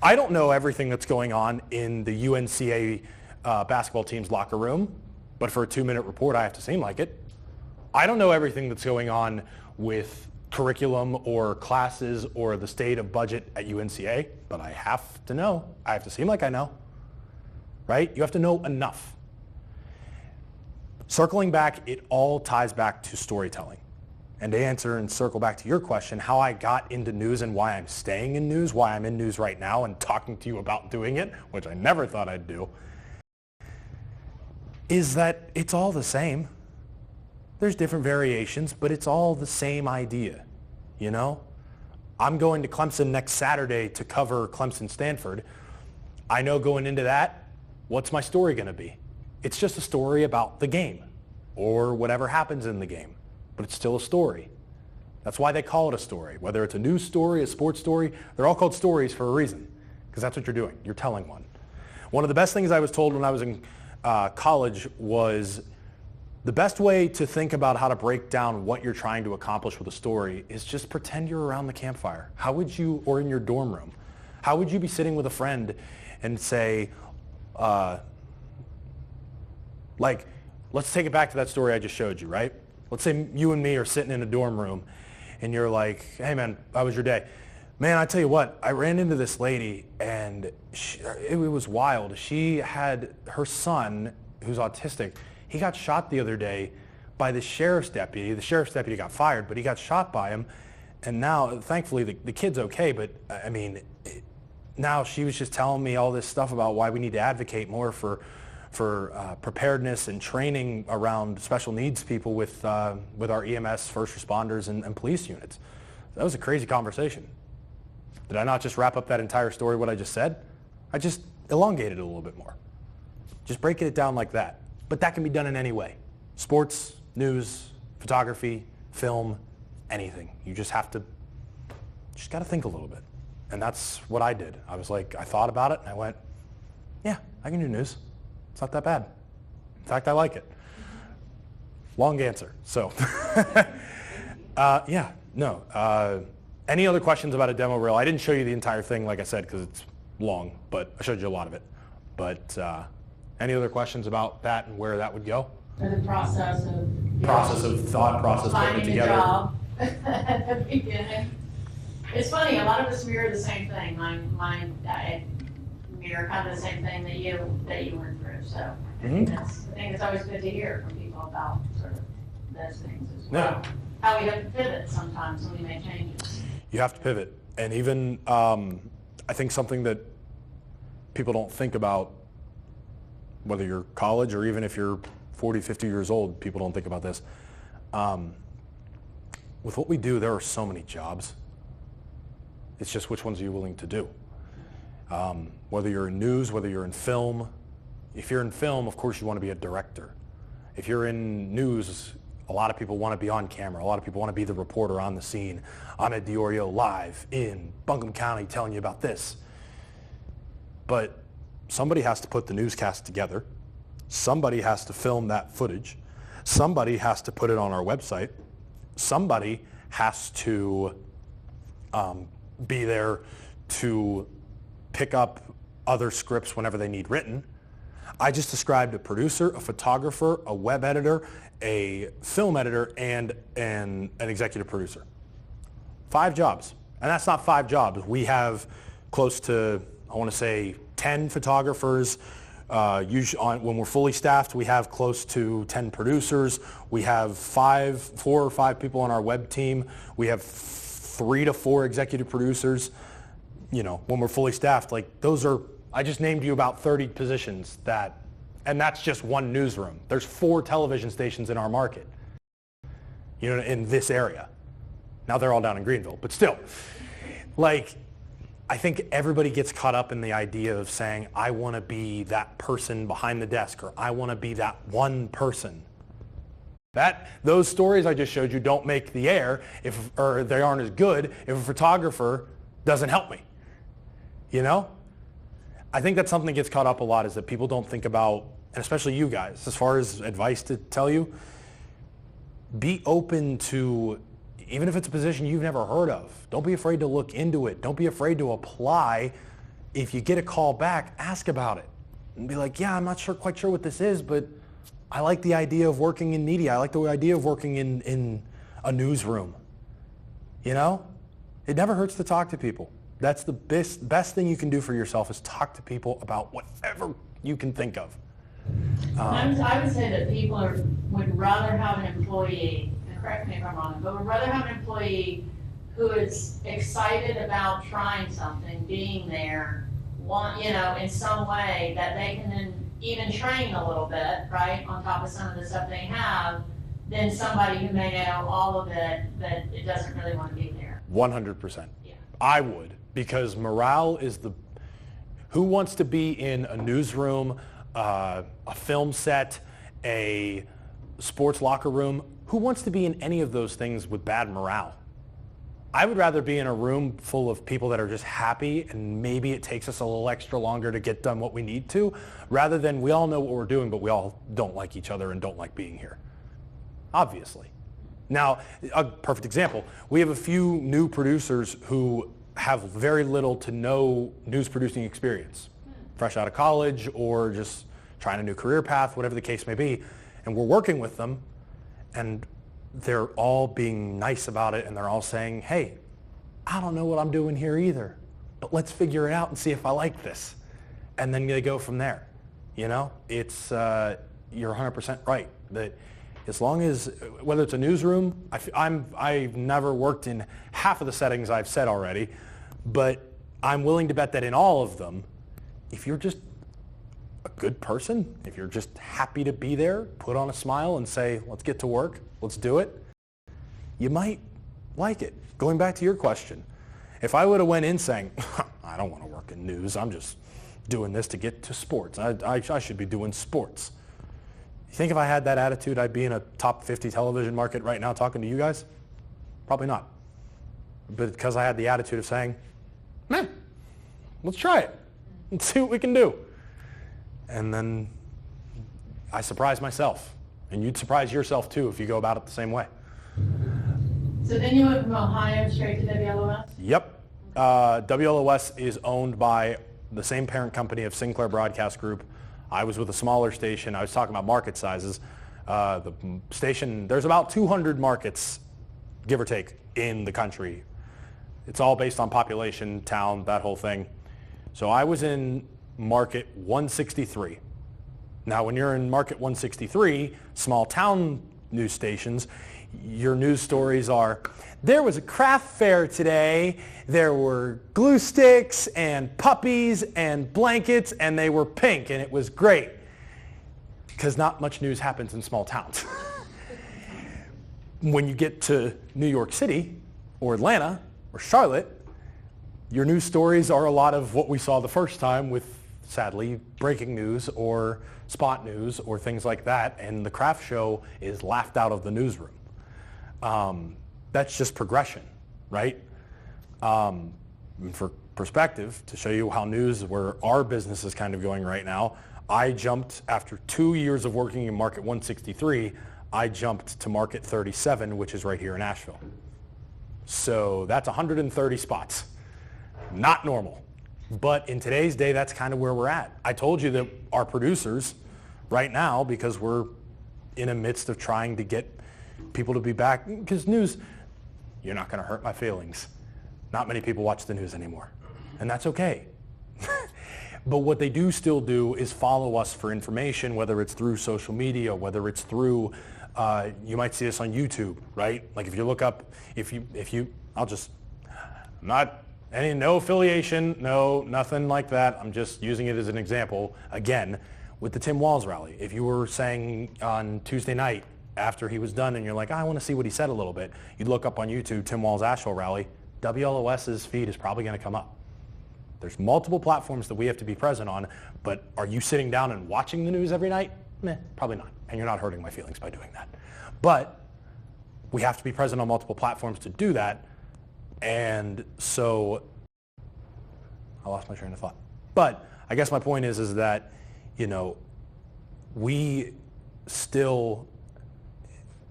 I don't know everything that's going on in the UNCA basketball team's locker room, but for a 2-minute report, I have to seem like it. I don't know everything that's going on with curriculum or classes or the state of budget at UNCA, but I have to know. I have to seem like I know, right? You have to know enough. Circling back, it all ties back to storytelling. And to answer and circle back to your question, how I got into news and why I'm staying in news, why I'm in news right now and talking to you about doing it, which I never thought I'd do, is that it's all the same. There's different variations, but it's all the same idea, you know? I'm going to Clemson next Saturday to cover Clemson-Stanford. I know going into that, what's my story going to be? It's just a story about the game or whatever happens in the game. But it's still a story. That's why they call it a story. Whether it's a news story, a sports story, they're all called stories for a reason, because that's what you're doing. You're telling one. One of the best things I was told when I was in college was the best way to think about how to break down what you're trying to accomplish with a story is just pretend you're around the campfire. How would you, or in your dorm room, how would you be sitting with a friend and say, like, let's take it back to that story I just showed you, right? Let's say you and me are sitting in a dorm room and you're like, hey man, how was your day? Man, I tell you what, I ran into this lady and it was wild. She had her son, who's autistic, he got shot the other day by the sheriff's deputy. The sheriff's deputy got fired, but he got shot by him. And now, thankfully, the kid's okay, but I mean, now she was just telling me all this stuff about why we need to advocate more for preparedness and training around special needs people with our EMS, first responders, and police units. That was a crazy conversation. Did I not just wrap up that entire story, what I just said? I just elongated it a little bit more. Just breaking it down like that. But that can be done in any way. Sports, news, photography, film, anything. You just got to think a little bit. And that's what I did. I was like, I thought about it and I went, yeah, I can do news. It's not that bad. In fact, I like it. Long answer. So Yeah, no. Any other questions about a demo reel? I didn't show you the entire thing, like I said, because it's long, but I showed you a lot of it. But any other questions about that and where that would go? For the process of Thought process, putting it finding a together. job at the beginning. It's funny, a lot of us mirror the same thing. I mirror kind of the same thing that you went through. So I think it's always good to hear from people about sort of those things as well. Yeah. How we have to pivot sometimes when we make changes. You have to pivot. And even, I think something that people don't think about, whether you're college or even if you're 40, 50 years old, people don't think about this. With what we do, there are so many jobs. It's just which ones are you willing to do? Whether you're in news, whether you're in film. If you're in film, of course you want to be a director. If you're in news, a lot of people want to be on camera. A lot of people want to be the reporter on the scene. I'm at Diorio live in Buncombe County telling you about this. But somebody has to put the newscast together. Somebody has to film that footage. Somebody has to put it on our website. Somebody has to be there to pick up other scripts whenever they need written. I just described a producer, a photographer, a web editor, a film editor, and an executive producer. 5 jobs. And that's not 5 jobs. We have close to, I want to say, 10 photographers. Usually when we're fully staffed, we have close to 10 producers. We have 4 or 5 people on our web team. We have 3 to 4 executive producers. You know, when we're fully staffed, like those are, I just named you about 30 positions and that's just one newsroom. There's 4 television stations in our market, you know, in this area. Now they're all down in Greenville, but still, like, I think everybody gets caught up in the idea of saying, I want to be that person behind the desk, or I want to be that one person. Those stories I just showed you don't make the air, or they aren't as good if a photographer doesn't help me. You know? I think that's something that gets caught up a lot, is that people don't think about, and especially you guys, as far as advice to tell you, be open to, even if it's a position you've never heard of, don't be afraid to look into it. Don't be afraid to apply. If you get a call back, ask about it. And be like, yeah, I'm not quite sure what this is, but I like the idea of working in media. I like the idea of working in a newsroom. You know? It never hurts to talk to people. That's the best thing you can do for yourself, is talk to people about whatever you can think of. I would say that people would rather have an employee, and correct me if I'm wrong, but would rather have an employee who is excited about trying something, being there, in some way that they can then even train a little bit, right, on top of some of the stuff they have, than somebody who may know all of it, but it doesn't really want to be there. 100%. Yeah. I would, because morale is who wants to be in a newsroom, a film set, a sports locker room? Who wants to be in any of those things with bad morale? I would rather be in a room full of people that are just happy, and maybe it takes us a little extra longer to get done what we need to, rather than we all know what we're doing, but we all don't like each other and don't like being here. Obviously. Now, a perfect example, we have a few new producers who have very little to no news producing experience, fresh out of college or just trying a new career path, whatever the case may be, and we're working with them, and they're all being nice about it, and they're all saying, hey, I don't know what I'm doing here either, but let's figure it out and see if I like this. And then they go from there. You know, it's, you're 100% right, that as long as, whether it's a newsroom, I've never worked in half of the settings I've said already, but I'm willing to bet that in all of them, if you're just a good person, if you're just happy to be there, put on a smile and say, let's get to work, let's do it, you might like it. Going back to your question, if I would have went in saying, I don't want to work in news, I'm just doing this to get to sports, I should be doing sports. You think if I had that attitude, I'd be in a top 50 television market right now talking to you guys? Probably not. But because I had the attitude of saying, man, let's try it and see what we can do. And then I surprised myself. And you'd surprise yourself too if you go about it the same way. So then you went from Ohio straight to WLOS? Yep. WLOS is owned by the same parent company of Sinclair Broadcast Group. I was with a smaller station. I was talking about market sizes. The station, there's about 200 markets, give or take, in the country. It's all based on population, town, that whole thing. So I was in market 163. Now, when you're in market 163, small town news stations, your news stories are, there was a craft fair today, there were glue sticks and puppies and blankets, and they were pink, and it was great. Because not much news happens in small towns. When you get to New York City or Atlanta or Charlotte, your news stories are a lot of what we saw the first time with, sadly, breaking news or spot news or things like that, and the craft show is laughed out of the newsroom. That's just progression, right? For perspective, to show you how news, where our business is kind of going right now, I jumped, after 2 years of working in market 163, I jumped to market 37, which is right here in Asheville. So that's 130 spots. Not normal. But in today's day, that's kind of where we're at. I told you that our producers right now, because we're in the midst of trying to get people to be back, because news, you're not going to hurt my feelings. Not many people watch the news anymore. And that's okay. But what they do still do is follow us for information, whether it's through social media, whether it's through, you might see us on YouTube, right? Like if you look up, no affiliation, no, nothing like that. I'm just using it as an example. Again, with the Tim Walz rally, if you were saying on Tuesday night after he was done and you're like, I want to see what he said a little bit, you'd look up on YouTube, Tim Walz Asheville rally, WLOS's feed is probably going to come up. There's multiple platforms that we have to be present on, but are you sitting down and watching the news every night? Probably not. And you're not hurting my feelings by doing that. But we have to be present on multiple platforms to do that. And so I lost my train of thought. But I guess my point is that, we still,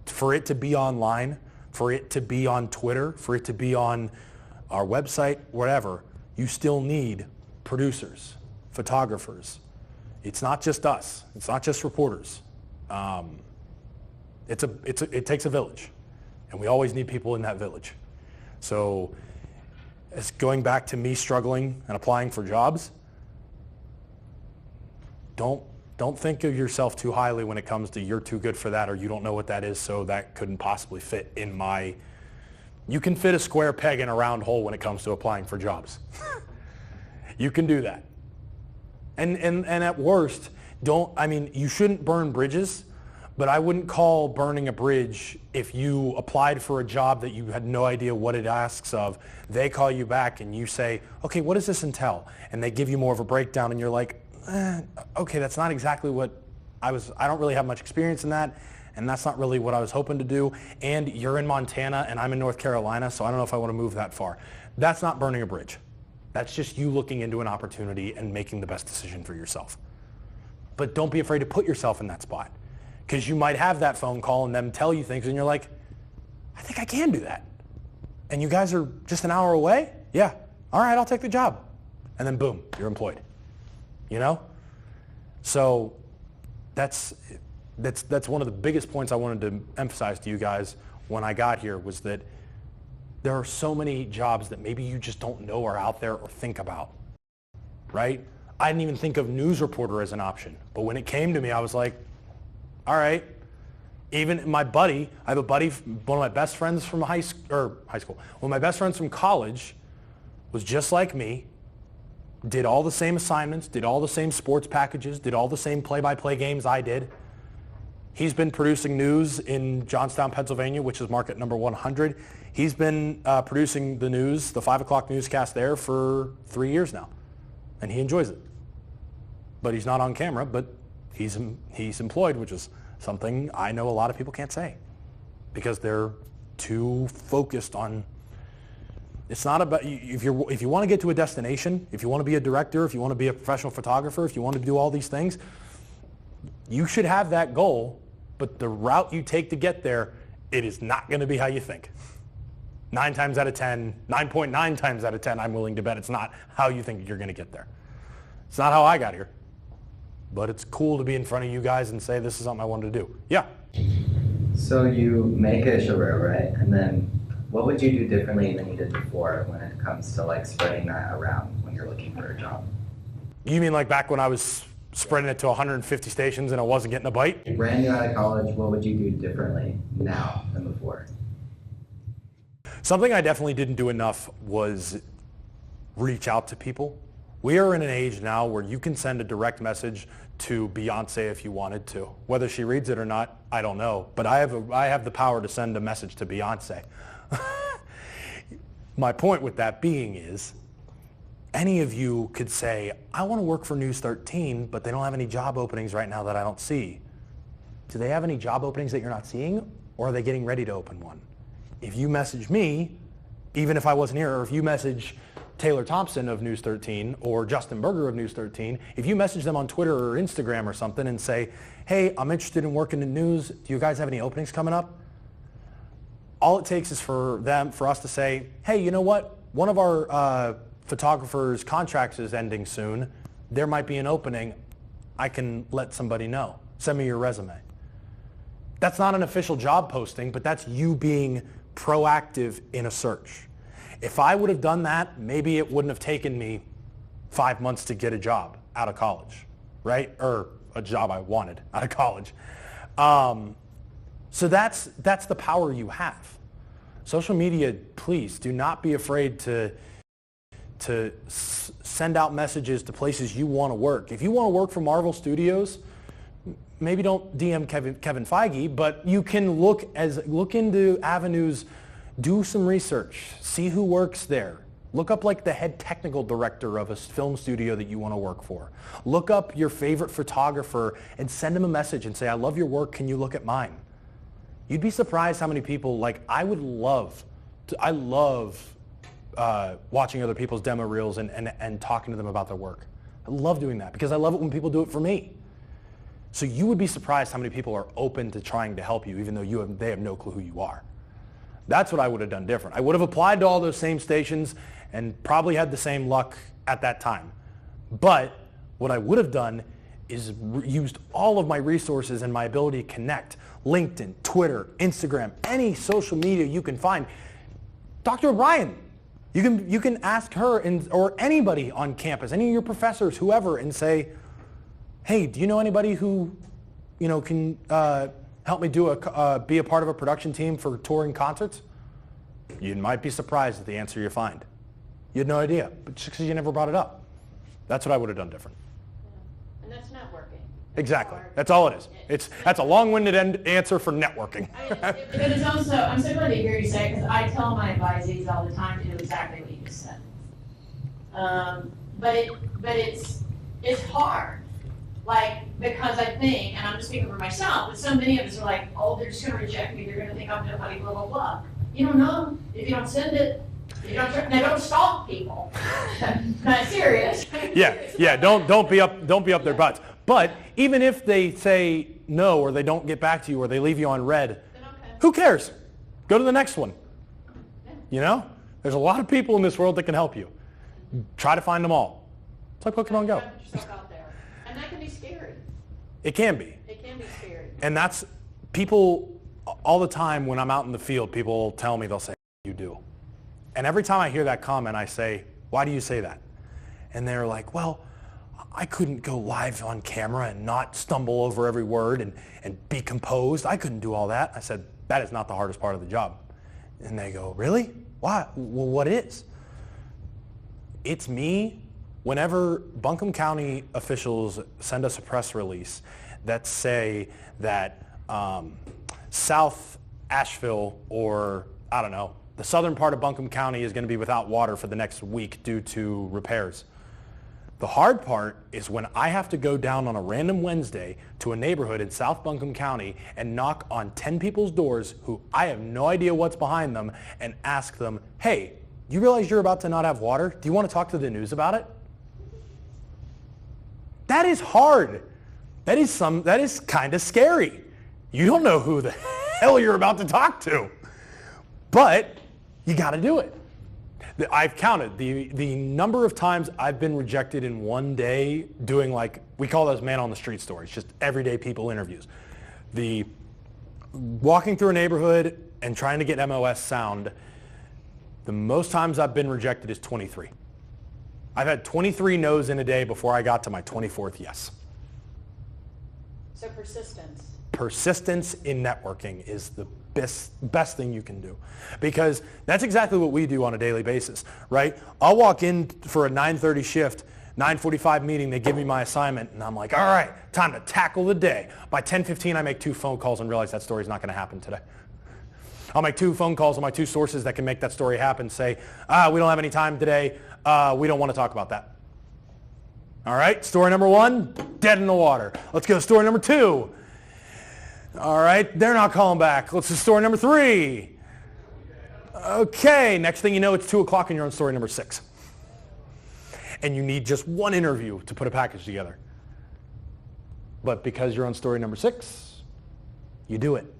for it to be online, for it to be on Twitter, for it to be on our website, whatever, you still need producers, photographers. It's not just us. It's not just reporters. It takes a village, and we always need people in that village. So it's going back to me struggling and applying for jobs. Don't think of yourself too highly when it comes to you're too good for that or you don't know what that is, so that couldn't possibly fit in my... You can fit a square peg in a round hole when it comes to applying for jobs. You can do that. And at worst, you shouldn't burn bridges, but I wouldn't call burning a bridge if you applied for a job that you had no idea what it asks of. They call you back and you say, okay, what does this entail? And they give you more of a breakdown and you're like, okay, that's not exactly what I don't really have much experience in that. And that's not really what I was hoping to do. And you're in Montana and I'm in North Carolina, so I don't know if I want to move that far. That's not burning a bridge. That's just you looking into an opportunity and making the best decision for yourself. But don't be afraid to put yourself in that spot, because you might have that phone call and them tell you things and you're like, I think I can do that. And you guys are just an hour away? Yeah. All right, I'll take the job. And then boom, you're employed. So that's one of the biggest points I wanted to emphasize to you guys when I got here, was that there are so many jobs that maybe you just don't know are out there or think about, right? I didn't even think of news reporter as an option. But when it came to me, I was like, all right. Even my buddy, I have a buddy, one of my best friends from high school, one of my best friends from college was just like me, did all the same assignments, did all the same sports packages, did all the same play-by-play games I did. He's been producing news in Johnstown, Pennsylvania, which is market number 100. He's been producing the news, the 5 o'clock newscast there for 3 years now, and he enjoys it. But he's not on camera, but he's employed, which is something I know a lot of people can't say because they're too focused on. It's not about, if you want to get to a destination, if you want to be a director, if you want to be a professional photographer, if you want to do all these things, you should have that goal, but the route you take to get there, it is not going to be how you think. 9 times out of 10, 9.9 times out of 10, I'm willing to bet it's not how you think you're going to get there. It's not how I got here. But it's cool to be in front of you guys and say this is something I wanted to do. Yeah. So you make a Sharrow, right? And then what would you do differently than you did before when it comes to like spreading that around when you're looking for a job? You mean like back when I was spreading it to 150 stations and I wasn't getting a bite? Brand new out of college, what would you do differently now than before? Something I definitely didn't do enough was reach out to people. We are in an age now where you can send a direct message to Beyonce if you wanted to. Whether she reads it or not, I don't know. But I have the power to send a message to Beyonce. My point with that being is, any of you could say, I want to work for News 13, but they don't have any job openings right now that I don't see. Do they have any job openings that you're not seeing, or are they getting ready to open one? If you message me, even if I wasn't here, or if you message Taylor Thompson of News 13 or Justin Berger of News 13, if you message them on Twitter or Instagram or something and say, hey, I'm interested in working in news, do you guys have any openings coming up? All it takes is for us to say, hey, you know what? One of our photographers' contracts is ending soon. There might be an opening. I can let somebody know. Send me your resume. That's not an official job posting, but that's you being proactive in a search. If I would have done that, maybe it wouldn't have taken me 5 months to get a job out of college, right? Or a job I wanted out of college. So that's the power you have. Social media, please do not be afraid to send out messages to places you want to work. If you want to work for Marvel Studios, maybe don't DM Kevin Feige, but you can look into avenues, do some research, see who works there. Look up like the head technical director of a film studio that you want to work for. Look up your favorite photographer and send him a message and say, I love your work, can you look at mine? You'd be surprised how many people, I love watching other people's demo reels and talking to them about their work. I love doing that because I love it when people do it for me. So you would be surprised how many people are open to trying to help you even though they have no clue who you are. That's what I would have done different. I would have applied to all those same stations and probably had the same luck at that time. But what I would have done is used all of my resources and my ability to connect. LinkedIn, Twitter, Instagram, any social media you can find. Dr. O'Brien, you can ask her or anybody on campus, any of your professors, whoever, and say, hey, do you know anybody who can help me be a part of a production team for touring concerts? You might be surprised at the answer you find. You had no idea, but just because you never brought it up. That's what I would have done different. And that's networking. Exactly. That's all it is. That's a long-winded answer for networking. But it's also, I'm so glad to hear you say it, because I tell my advisees all the time to do exactly what you just said. But it's hard. Because I think, and I'm just speaking for myself, but so many of us are like, oh, they're just going to reject me. They're going to think I'm nobody, blah, blah, blah. You don't know if you don't send it. They don't stalk people. Not serious. Yeah. Don't be up their butts. But even if they say no, or they don't get back to you, or they leave you on red, who cares? Go to the next one. There's a lot of people in this world that can help you. Try to find them all. It's like Pokemon Go. And that can be scary. It can be. It can be scary. And that's people all the time when I'm out in the field, people tell me, they'll say, you do. And every time I hear that comment, I say, why do you say that? And they're like, well, I couldn't go live on camera and not stumble over every word and be composed. I couldn't do all that. I said, that is not the hardest part of the job. And they go, really? Why? Well, what is? It's me. Whenever Buncombe County officials send us a press release that say that South Asheville, or I don't know, the southern part of Buncombe County is going to be without water for the next week due to repairs. The hard part is when I have to go down on a random Wednesday to a neighborhood in South Buncombe County and knock on 10 people's doors who I have no idea what's behind them and ask them, hey, you realize you're about to not have water? Do you want to talk to the news about it? That is hard. That is kind of scary. You don't know who the hell you're about to talk to. But you got to do it. I've counted the number of times I've been rejected in one day doing, like, we call those man on the street stories, just everyday people interviews. The walking through a neighborhood and trying to get MOS sound, the most times I've been rejected is 23. I've had 23 no's in a day before I got to my 24th yes. So persistence. Persistence in networking is the best thing you can do, because that's exactly what we do on a daily basis, right? I'll walk in for a 9:30 shift, 9:45 meeting, they give me my assignment, and I'm like, all right, time to tackle the day. By 10:15, I make 2 phone calls and realize that story's not going to happen today. I'll make 2 phone calls on my 2 sources that can make that story happen, say, we don't have any time today, we don't want to talk about that. All right, story number 1, dead in the water. Let's go to story number 2. All right, they're not calling back. Let's do story number 3. Okay, next thing you know, it's 2 o'clock and you're on story number 6. And you need just 1 interview to put a package together. But because you're on story number 6, you do it.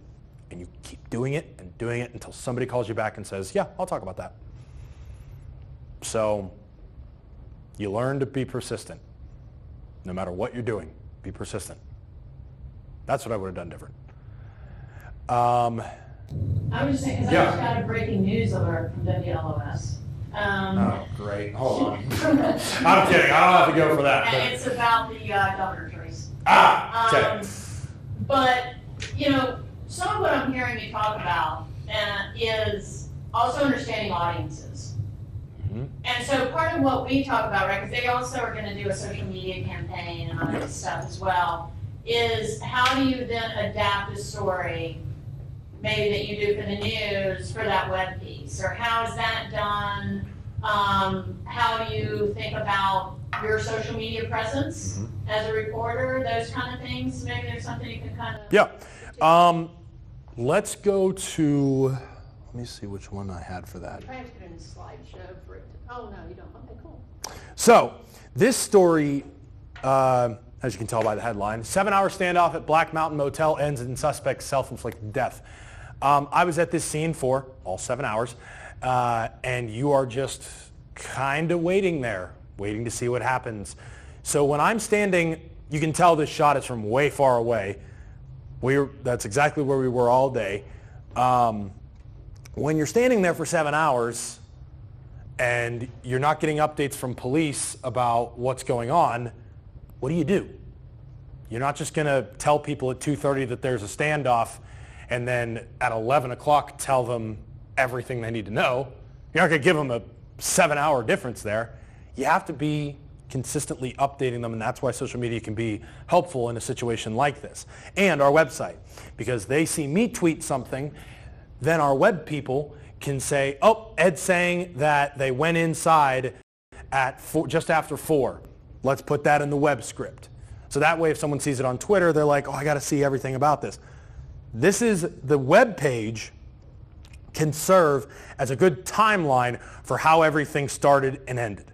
And you keep doing it until somebody calls you back and says, yeah, I'll talk about that. So you learn to be persistent. No matter what you're doing, be persistent. That's what I would have done different. I was just saying, because I just got a breaking news alert from WLOS. Oh, great. Hold on. I'm kidding. I don't have to go for that. And it's about the governor's race. Okay. But, you know, some of what I'm hearing you talk about is also understanding audiences. And so part of what we talk about, right, because they also are going to do a social media campaign and all this stuff as well, is how do you then adapt a story maybe that you do for the news for that web piece? Or how is that done? How do you think about your social media presence as a reporter, those kind of things? Maybe there's something you can kind of... Yeah. Let's go to, let me see which one I had for that. Try to put it in a slideshow for it to, oh no, you don't. Okay, cool. So this story, as you can tell by the headline, 7-hour standoff at Black Mountain Motel ends in suspect's self-inflicted death. I was at this scene for all 7 hours, and you are just kind of waiting there, waiting to see what happens. So when I'm standing, you can tell this shot is from way far away. That's exactly where we were all day. When you're standing there for 7 hours and you're not getting updates from police about what's going on, what do? You're not just going to tell people at 2:30 that there's a standoff and then at 11 o'clock tell them everything they need to know. You're not going to give them a 7-hour difference there. You have to be consistently updating them, and that's why social media can be helpful in a situation like this. And our website, because they see me tweet something, then our web people can say, oh, Ed's saying that they went inside at just after 4. Let's put that in the web script. So that way if someone sees it on Twitter, they're like, oh, I got to see everything about this. This is the web page can serve as a good timeline for how everything started and ended.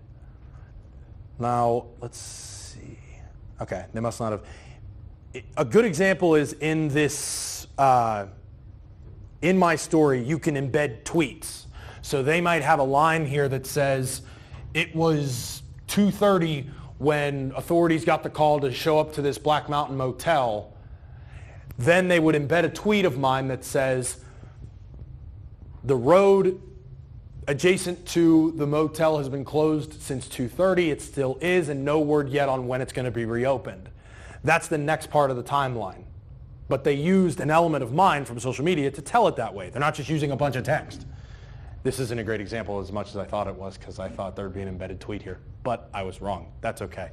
Now, let's see. Okay, they must not have. A good example is in this, in my story, you can embed tweets. So they might have a line here that says, it was 2:30 when authorities got the call to show up to this Black Mountain Motel. Then they would embed a tweet of mine that says, the road adjacent to the motel has been closed since 2:30. It still is, and no word yet on when it's going to be reopened. That's the next part of the timeline. But they used an element of mine from social media to tell it that way. They're not just using a bunch of text. This isn't a great example as much as I thought it was, because I thought there would be an embedded tweet here. But I was wrong. That's okay.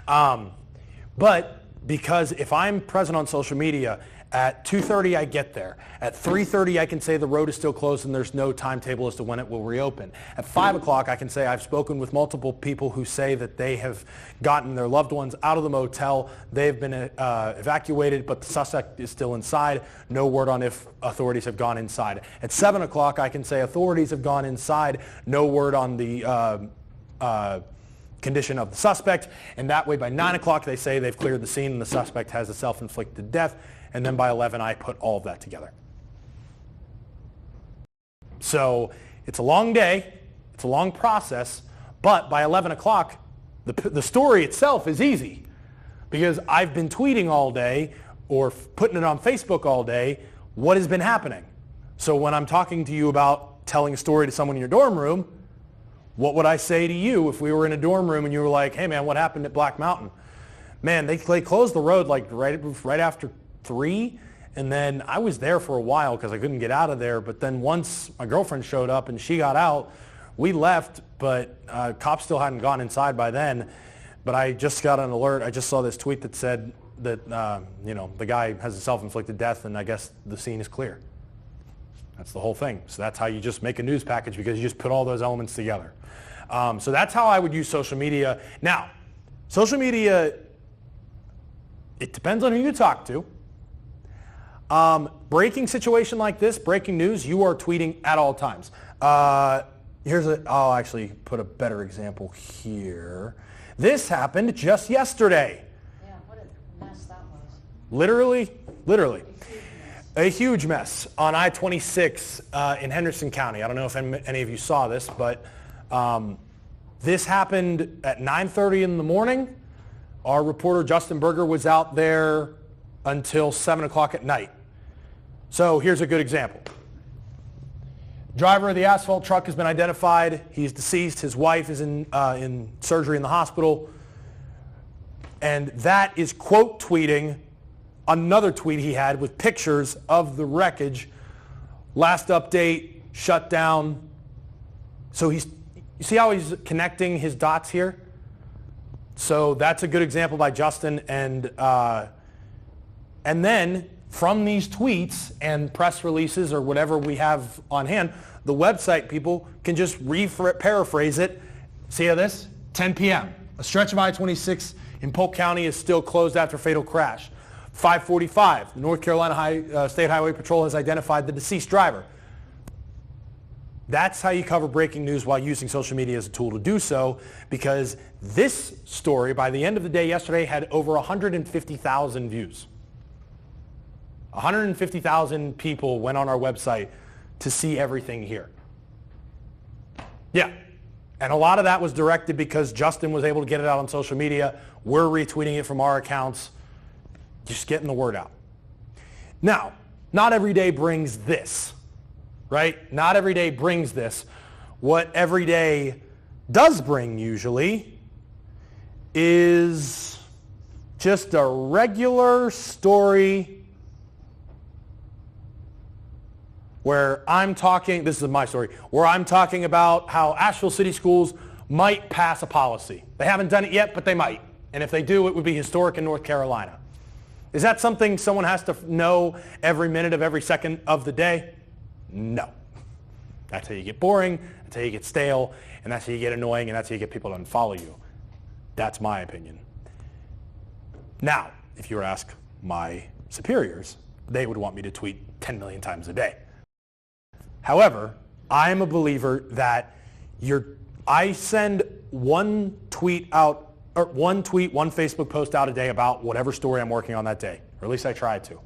But because if I'm present on social media, at 2:30 I get there. At 3:30 I can say the road is still closed and there's no timetable as to when it will reopen. At 5 o'clock I can say I've spoken with multiple people who say that they have gotten their loved ones out of the motel. They've been evacuated, but the suspect is still inside. No word on if authorities have gone inside. At 7 o'clock I can say authorities have gone inside. No word on the condition of the suspect. And that way by 9 o'clock they say they've cleared the scene and the suspect has a self-inflicted death. And then by 11, I put all of that together. So It's a long day. It's a long process. But by 11 o'clock, the story itself is easy because I've been tweeting all day or putting it on Facebook all day what has been happening. So when I'm talking to you about telling a story to someone in your dorm room, what would I say to you if we were in a dorm room and you were like, hey man, what happened at Black Mountain? Man, they closed the road like right after 3, and then I was there for a while because I couldn't get out of there. But then once my girlfriend showed up and she got out, we left, but cops still hadn't gone inside by then. But I just got an alert. I just saw this tweet that said that the guy has a self-inflicted death, and I guess the scene is clear. That's the whole thing. So that's how you just make a news package, because you just put all those elements together. So that's how I would use social media. Now, social media, it depends on who you talk to. Breaking situation like this, breaking news, you are tweeting at all times. I'll actually put a better example here. This happened just yesterday. Yeah, what a mess that was. Literally. A huge mess on I-26 in Henderson County. I don't know if any of you saw this, but this happened at 9:30 in the morning. Our reporter Justin Berger was out there until 7 o'clock at night. So here's a good example. Driver of the asphalt truck has been identified. He's deceased. His wife is in surgery in the hospital. And that is quote tweeting another tweet he had with pictures of the wreckage. Last update, shut down. So you see how he's connecting his dots here? So that's a good example by Justin. And then from these tweets and press releases or whatever we have on hand, the website people can just paraphrase it. See how this? 10 p.m. A stretch of I-26 in Polk County is still closed after fatal crash. 5:45, the North Carolina State Highway Patrol has identified the deceased driver. That's how you cover breaking news while using social media as a tool to do so, because this story, by the end of the day yesterday, had over 150,000 views. 150,000 people went on our website to see everything here. Yeah. And a lot of that was directed because Justin was able to get it out on social media. We're retweeting it from our accounts. Just getting the word out. Now, not every day brings this, right? Not every day brings this. What every day does bring usually is just a regular story where I'm talking, this is my story, where I'm talking about how Asheville City Schools might pass a policy. They haven't done it yet, but they might. And if they do, it would be historic in North Carolina. Is that something someone has to know every minute of every second of the day? No. That's how you get boring, that's how you get stale, and that's how you get annoying, and that's how you get people to unfollow you. That's my opinion. Now, if you were to ask my superiors, they would want me to tweet 10 million times a day. However, I am a believer that I send one tweet, one Facebook post out a day about whatever story I'm working on that day, or at least I try to.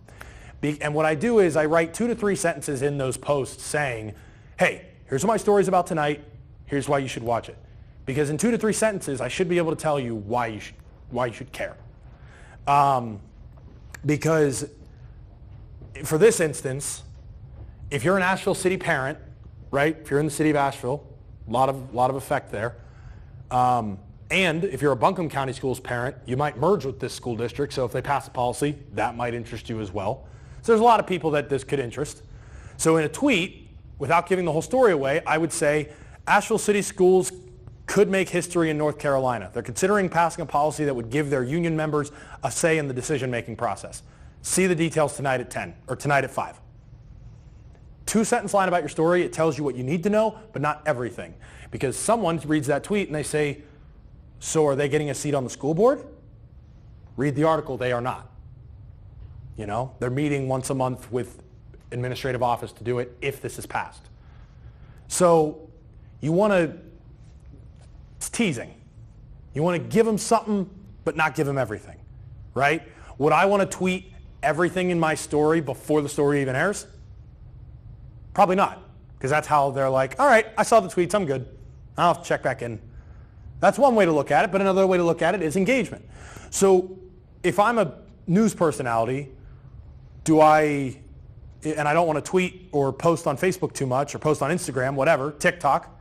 And what I do is I write 2 to 3 sentences in those posts saying, hey, here's what my story's about tonight, here's why you should watch it. Because in 2 to 3 sentences, I should be able to tell you why you should care. Because for this instance, if you're an Asheville City parent, right? If you're in the city of Asheville, a lot of effect there. And if you're a Buncombe County Schools parent, you might merge with this school district. So if they pass a policy, that might interest you as well. So there's a lot of people that this could interest. So in a tweet, without giving the whole story away, I would say Asheville City Schools could make history in North Carolina. They're considering passing a policy that would give their union members a say in the decision-making process. See the details tonight at 10 or tonight at 5. 2-sentence line about your story. It tells you what you need to know, but not everything. Because someone reads that tweet and they say, so are they getting a seat on the school board? Read the article, they are not. You know, they're meeting once a month with administrative office to do it if this is passed. So you want to, it's teasing. You want to give them something, but not give them everything, right? Would I want to tweet everything in my story before the story even airs? Probably not. because that's how they're like, all right, I saw the tweets, I'm good. I'll have to check back in. That's one way to look at it, but another way to look at it is engagement. So if I'm a news personality, and I don't want to tweet or post on Facebook too much or post on Instagram, whatever, TikTok,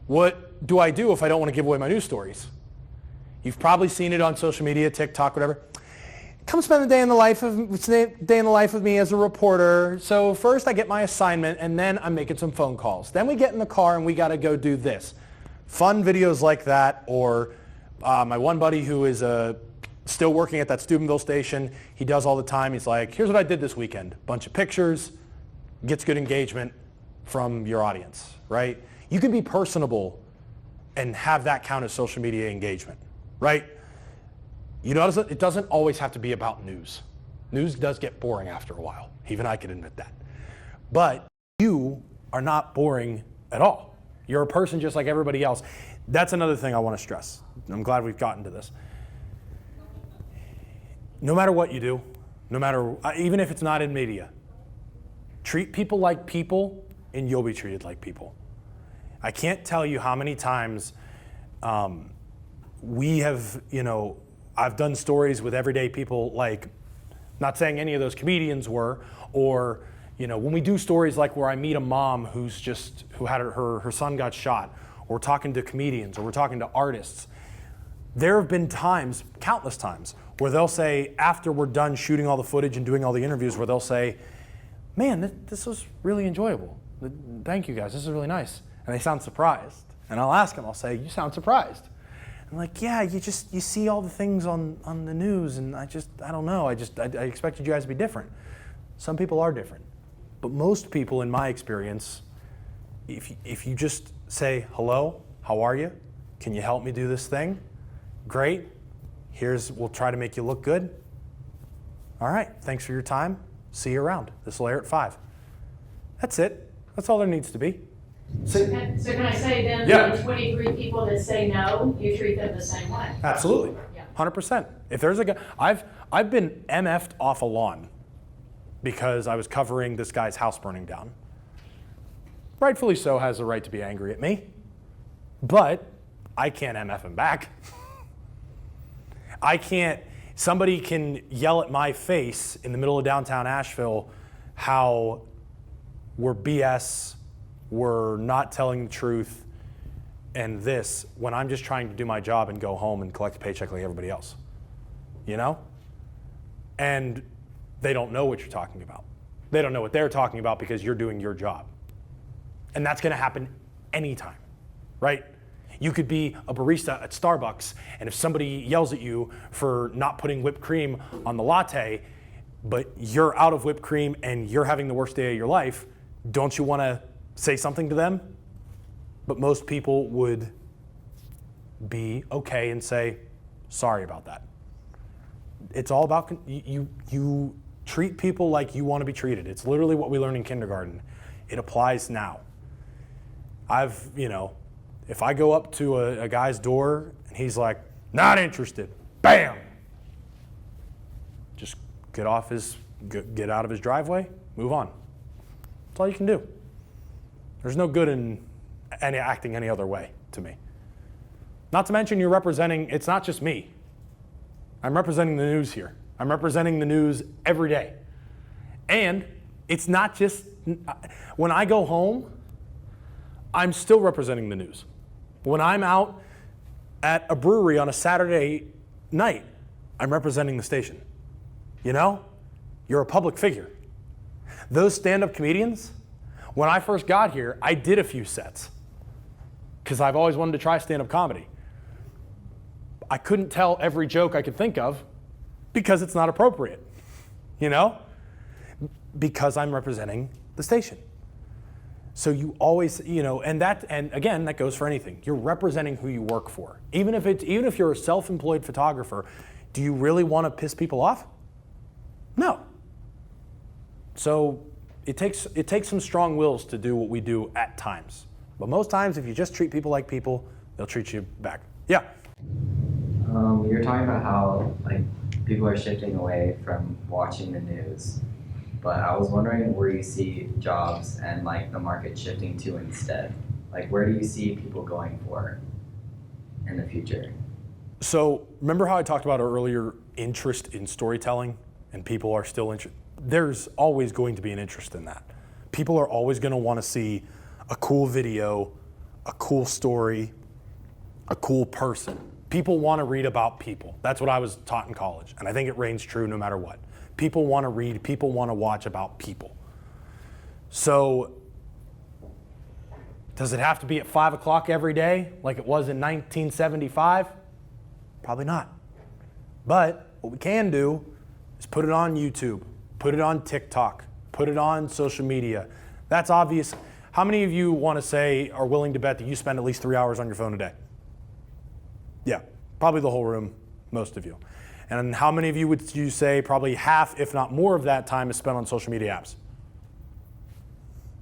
what do I do if I don't want to give away my news stories? You've probably seen it on social media, TikTok, whatever. Come spend the day in the life of me as a reporter. So first I get my assignment and then I'm making some phone calls. Then we get in the car and we got to go do this. Fun videos like that, or my one buddy who is still working at that Steubenville station, he does all the time. He's like, here's what I did this weekend. Bunch of pictures, gets good engagement from your audience, right? You can be personable and have that count as social media engagement, right? You notice it doesn't always have to be about news. News does get boring after a while. Even I can admit that. But you are not boring at all. You're a person just like everybody else. That's another thing I want to stress. I'm glad we've gotten to this. No matter what you do, even if it's not in media, treat people like people and you'll be treated like people. I can't tell you how many times we have, I've done stories with everyday people, like, not saying any of those comedians were, or, when we do stories like where I meet a mom who had her son got shot, or we're talking to comedians, or we're talking to artists, there have been times, countless times, where they'll say, after we're done shooting all the footage and doing all the interviews, where they'll say, man, this was really enjoyable. Thank you guys, this is really nice. And they sound surprised. And I'll ask them, I'll say, you sound surprised. I'm like, yeah, you see all the things on the news, and I don't know, I expected you guys to be different. Some people are different. But most people, in my experience, if you just say, hello, how are you? Can you help me do this thing? Great. We'll try to make you look good. All right, thanks for your time. See you around. This will air at 5. That's it. That's all there needs to be. So can I say then, the 23 people that say no, you treat them the same way? Absolutely. 100%. If there's a guy, I've been MF'd off a lawn because I was covering this guy's house burning down. Rightfully so, has the right to be angry at me, but I can't MF him back. Somebody can yell at my face in the middle of downtown Asheville how we're BS, we're not telling the truth, and this, when I'm just trying to do my job and go home and collect a paycheck like everybody else, And they don't know what you're talking about. They don't know what they're talking about because you're doing your job. And that's gonna happen anytime, right? You could be a barista at Starbucks, and if somebody yells at you for not putting whipped cream on the latte, but you're out of whipped cream and you're having the worst day of your life, don't you wanna say something to them? But most people would be okay and say, sorry about that. It's all about, you treat people like you want to be treated. It's literally what we learn in kindergarten. It applies now. If I go up to a guy's door and he's like, not interested, bam! Just get out of his driveway, move on. That's all you can do. There's no good in acting any other way to me. Not to mention you're representing, it's not just me. I'm representing the news here. I'm representing the news every day. And it's not just, when I go home, I'm still representing the news. When I'm out at a brewery on a Saturday night, I'm representing the station. You're a public figure. Those stand-up comedians, when I first got here, I did a few sets because I've always wanted to try stand-up comedy. I couldn't tell every joke I could think of because it's not appropriate, because I'm representing the station. So you always, and again, that goes for anything. You're representing who you work for. Even if you're a self-employed photographer, do you really want to piss people off? No. So it takes some strong wills to do what we do at times. But most times, if you just treat people like people, they'll treat you back. Yeah. You're talking about how people are shifting away from watching the news but I was wondering where you see jobs and like the market shifting to instead. Like, where do you see people going for in the future? So remember how I talked about earlier interest in storytelling, and people are still interested? There's always going to be an interest in that. People are always going to want to see a cool video, a cool story, a cool person. People want to read about people. That's what I was taught in college, and I think it reigns true no matter what. People want to read, people want to watch about people. So does it have to be at 5 o'clock every day like it was in 1975? Probably not. But what we can do is put it on YouTube, put it on TikTok, put it on social media. That's obvious. How many of you want to say, are willing to bet that you spend at least 3 hours on your phone a day? Yeah, probably the whole room, most of you. And how many of you would you say probably half, if not more of that time is spent on social media apps?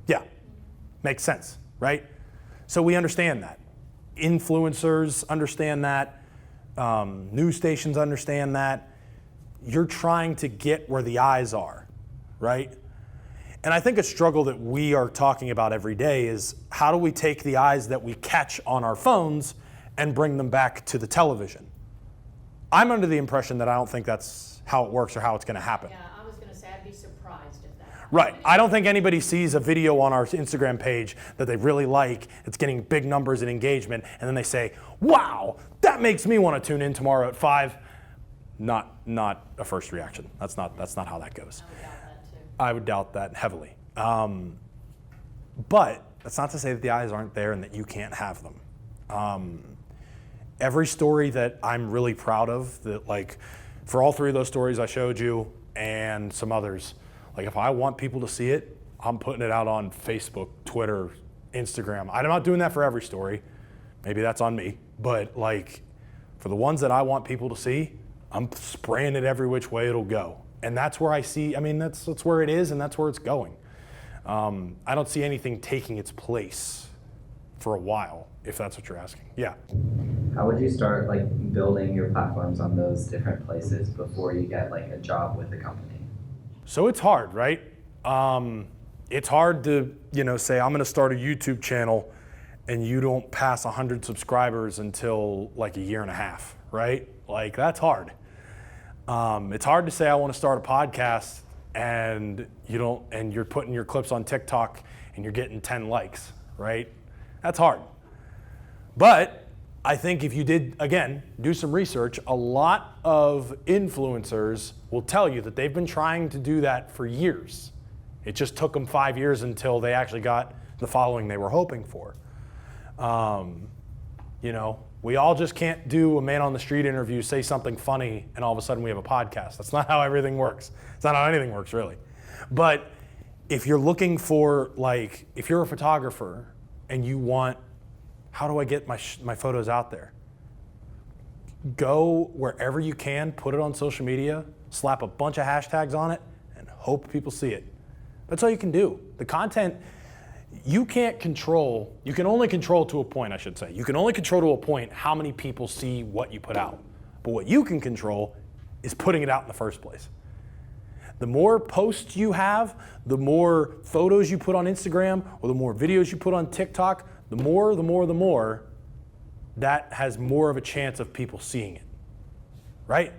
Yeah, makes sense, right? So we understand that. Influencers understand that. News stations understand that. You're trying to get where the eyes are, right? And I think a struggle that we are talking about every day is how do we take the eyes that we catch on our phones and bring them back to the television? I'm under the impression that I don't think that's how it works or how it's going to happen. Yeah, I was going to say I'd be surprised if that. Right. I don't think anybody sees a video on our Instagram page that they really like, it's getting big numbers and engagement, and then they say, wow, that makes me want to tune in tomorrow at 5. Not a first reaction. That's not how that goes. I would doubt that heavily. But that's not to say that the eyes aren't there and that you can't have them. Every story that I'm really proud of, that like for all 3 of those stories I showed you and some others, like if I want people to see it, I'm putting it out on Facebook, Twitter, Instagram. I'm not doing that for every story. Maybe that's on me. But like for the ones that I want people to see, I'm spraying it every which way it'll go. And that's where I see, I mean, that's where it is and that's where it's going. I don't see anything taking its place for a while, if that's what you're asking. Yeah. How would you start like building your platforms on those different places before you get like a job with the company? So it's hard, right? It's hard to, say I'm gonna start a YouTube channel and you don't pass 100 subscribers until like a year and a half, right? Like that's hard. It's hard to say I want to start a podcast and you're putting your clips on TikTok and you're getting 10 likes, right? That's hard. But I think if you did, again, do some research, a lot of influencers will tell you that they've been trying to do that for years. It just took them 5 years until they actually got the following they were hoping for. We all just can't do a man on the street interview, say something funny, and all of a sudden we have a podcast. That's not how everything works. It's not how anything works, really. But if you're looking for, if you're a photographer and you want, how do I get my photos out there? Go wherever you can, put it on social media, slap a bunch of hashtags on it, and hope people see it. That's all you can do. The content, you can't control, you can only control to a point, I should say. You can only control to a point how many people see what you put out. But what you can control is putting it out in the first place. The more posts you have, the more photos you put on Instagram, or the more videos you put on TikTok, the more, that has more of a chance of people seeing it, right?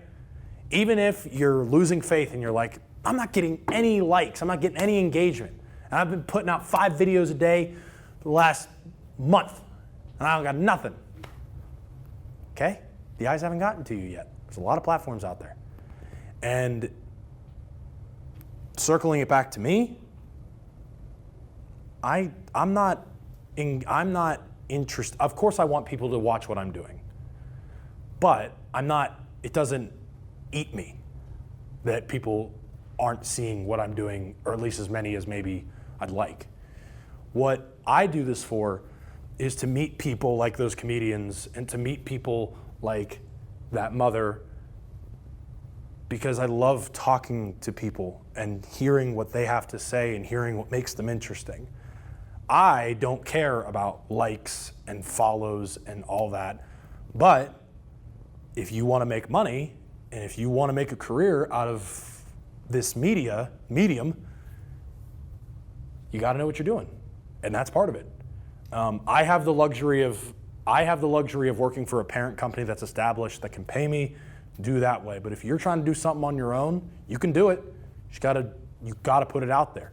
Even if you're losing faith and you're like, I'm not getting any likes, I'm not getting any engagement. And I've been putting out 5 videos a day for the last month, and I don't got nothing. Okay? The eyes haven't gotten to you yet. There's a lot of platforms out there. And circling it back to me, I'm not interested. Of course I want people to watch what I'm doing. But it doesn't eat me that people aren't seeing what I'm doing, or at least as many as maybe I'd like. What I do this for is to meet people like those comedians and to meet people like that mother, because I love talking to people and hearing what they have to say and hearing what makes them interesting. I don't care about likes and follows and all that, but if you want to make money and if you want to make a career out of this medium, you got to know what you're doing, and that's part of it. I have the luxury of working for a parent company that's established that can pay me do that way. But if you're trying to do something on your own, you can do it. You got to put it out there.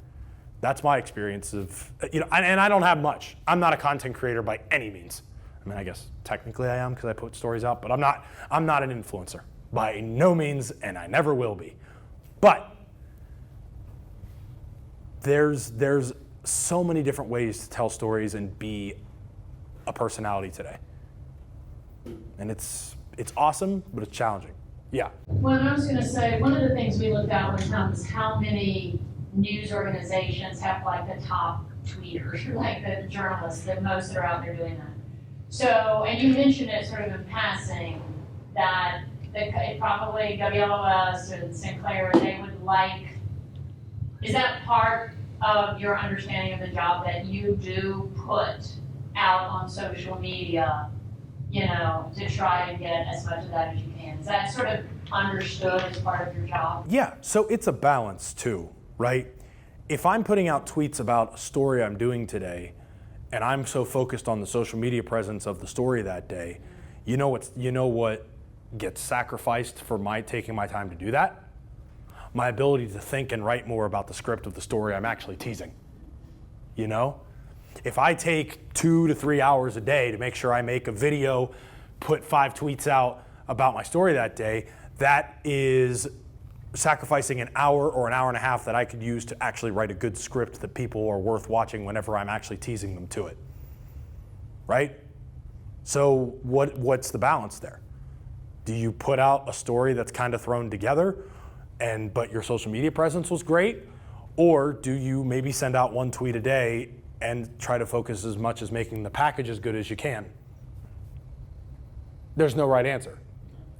That's my experience of, and I don't have much. I'm not a content creator by any means. I mean, I guess technically I am because I put stories out, but I'm not an influencer by no means, and I never will be. But there's so many different ways to tell stories and be a personality today. And it's awesome, but it's challenging. Yeah. Well, I was going to say, one of the things we looked at one time is how many news organizations have like the top tweeters, like the journalists, that most are out there doing that. So, and you mentioned it sort of in passing, that probably WLOS or Sinclair, they would like, is that part of your understanding of the job that you do put out on social media, to try and get as much of that as you can? Is that sort of understood as part of your job? Yeah, so it's a balance too, right? If I'm putting out tweets about a story I'm doing today, and I'm so focused on the social media presence of the story that day, you know what gets sacrificed for my taking my time to do that? My ability to think and write more about the script of the story I'm actually teasing. If I take 2 to 3 hours a day to make sure I make a video, put 5 tweets out about my story that day, that is sacrificing an hour or an hour and a half that I could use to actually write a good script that people are worth watching whenever I'm actually teasing them to it, right? So what's the balance there? Do you put out a story that's kind of thrown together, but your social media presence was great? Or do you maybe send out 1 tweet a day and try to focus as much as making the package as good as you can? There's no right answer.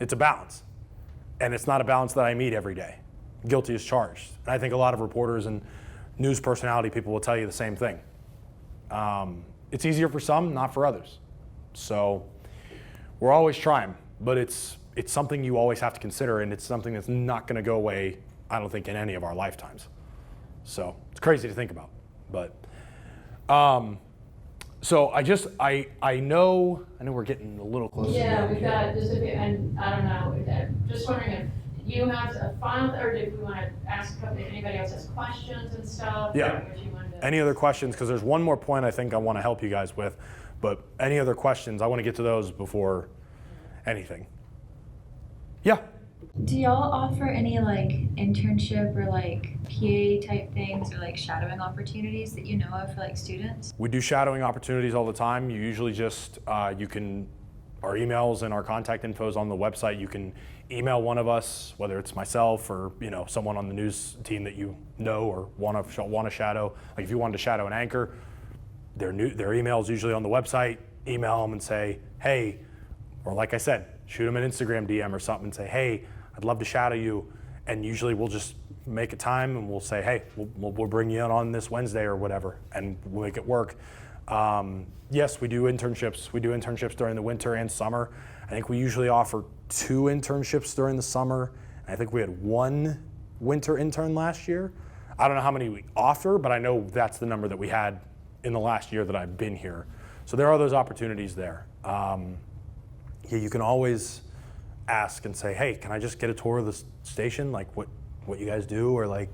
It's a balance. And it's not a balance that I meet every day. Guilty as charged. And I think a lot of reporters and news personality people will tell you the same thing. It's easier for some, not for others. So we're always trying, but it's something you always have to consider, and it's something that's not going to go away, I don't think, in any of our lifetimes. So it's crazy to think about. But so I know we're getting a little closer. Yeah, we've got just a few, and I don't know, just wondering if you have a final, or if we want to ask if anybody else has questions and stuff. Yeah. Any other questions? Because there's one more point I think I want to help you guys with, but any other questions? I want to get to those before anything. Yeah. Do y'all offer any internship or PA type things or shadowing opportunities that you know of for students? We do shadowing opportunities all the time. You usually just, our emails and our contact info is on the website. You can email one of us, whether it's myself or someone on the news team that you know or want to shadow. Like if you wanted to shadow an anchor, their email is usually on the website. Email them and say, hey, or like I said, shoot them an Instagram DM or something and say, hey, I'd love to shadow you. And usually we'll just make a time and we'll say, hey, we'll bring you in on this Wednesday or whatever, and we'll make it work. Yes, we do internships. We do internships during the winter and summer. I think we usually offer 2 internships during the summer. And I think we had 1 winter intern last year. I don't know how many we offer, but I know that's the number that we had in the last year that I've been here. So there are those opportunities there. You can always ask and say, hey, can I just get a tour of the station? Like what you guys do, or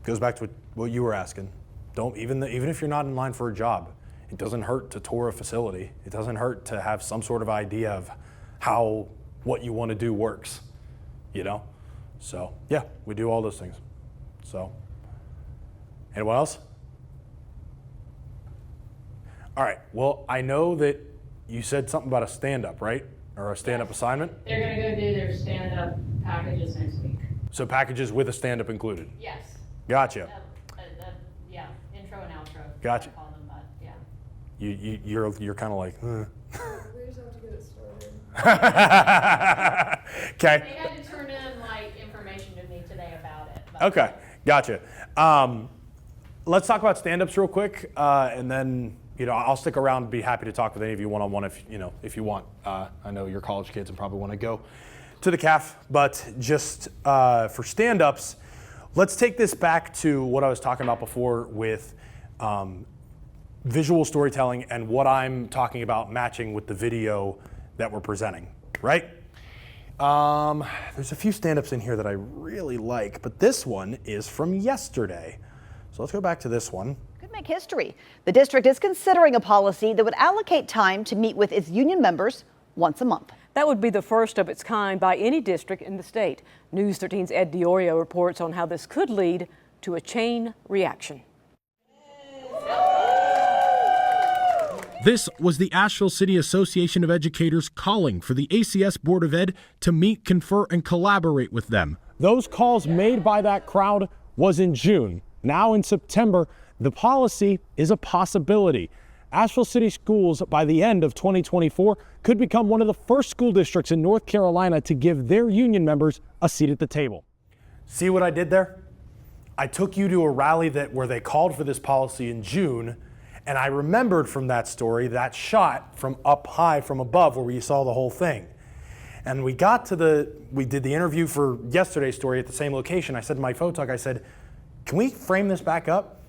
goes back to what you were asking. Even if you're not in line for a job, it doesn't hurt to tour a facility. It doesn't hurt to have some sort of idea of how what you want to do works, So yeah, we do all those things. So, anyone else? All right, well, I know that you said something about a stand-up, right? Or a stand-up assignment? They're going to go do their stand-up packages next week. So packages with a stand-up included? Yes. Gotcha. Yeah, intro and outro. Gotcha. I call them, but yeah. You're kind of like, We just have to get it started. Okay. They had to turn in information to me today about it. But. Okay, gotcha. Let's talk about stand-ups real quick, and then I'll stick around and be happy to talk with any of you one-on-one if you want. I know you're college kids and probably want to go to the CAF, but just for stand-ups, let's take this back to what I was talking about before with visual storytelling and what I'm talking about matching with the video that we're presenting, right? There's a few stand-ups in here that I really like, but this one is from yesterday. So let's go back to this one. Could make history. The district is considering a policy that would allocate time to meet with its union members once a month. That would be the first of its kind by any district in the state. News 13's Ed DiOrio reports on how this could lead to a chain reaction. This was the Asheville City Association of Educators calling for the ACS Board of Ed to meet, confer, and collaborate with them. Those calls made by that crowd was in June. Now in September, the policy is a possibility. Asheville City Schools, by the end of 2024, could become one of the first school districts in North Carolina to give their union members a seat at the table. See what I did there? I took you to a rally where they called for this policy in June, and I remembered from that story that shot from up high from above where we saw the whole thing. And we did the interview for yesterday's story at the same location. I said to my photog, I said, can we frame this back up?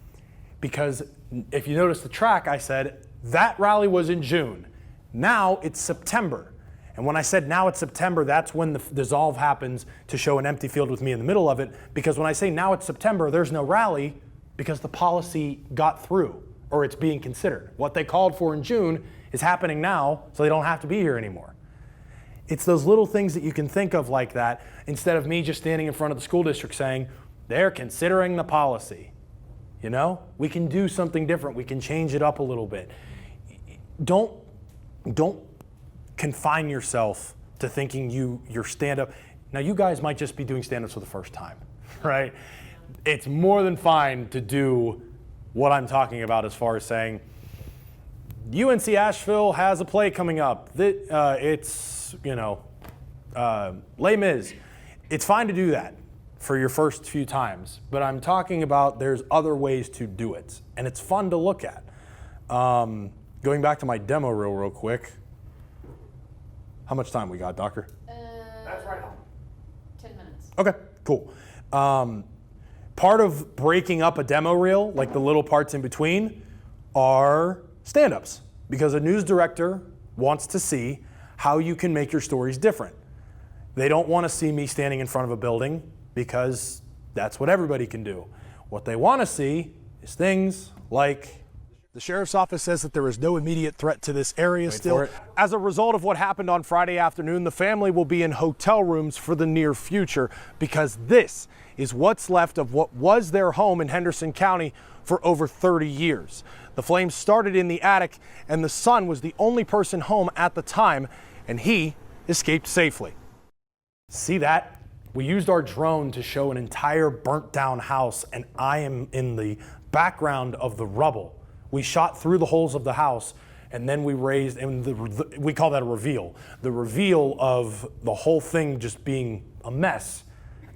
Because if you notice the track, I said, that rally was in June. Now it's September. And when I said now it's September, that's when the dissolve happens to show an empty field with me in the middle of it. Because when I say now it's September, there's no rally because the policy got through or it's being considered. What they called for in June is happening now, so they don't have to be here anymore. It's those little things that you can think of like that instead of me just standing in front of the school district saying, they're considering the policy. You know, we can do something different. We can change it up a little bit. Don't confine yourself to thinking your stand-up. Now, you guys might just be doing stand-ups for the first time, right? It's more than fine to do what I'm talking about as far as saying, UNC Asheville has a play coming up. It's, Les Mis. It's fine to do that for your first few times, but I'm talking about there's other ways to do it, and it's fun to look at. Going back to my demo reel real quick. How much time we got, Doctor? That's right on. 10 minutes. Okay, cool. Part of breaking up a demo reel, like the little parts in between, are stand-ups, because a news director wants to see how you can make your stories different. They don't want to see me standing in front of a building because that's what everybody can do. What they want to see is things like the sheriff's office says that there is no immediate threat to this area still. As a result of what happened on Friday afternoon, the family will be in hotel rooms for the near future because this is what's left of what was their home in Henderson County for over 30 years. The flames started in the attic and the son was the only person home at the time and he escaped safely. See that? We used our drone to show an entire burnt down house and I am in the background of the rubble. We shot through the holes of the house and then we raised, and we call that a reveal. The reveal of the whole thing just being a mess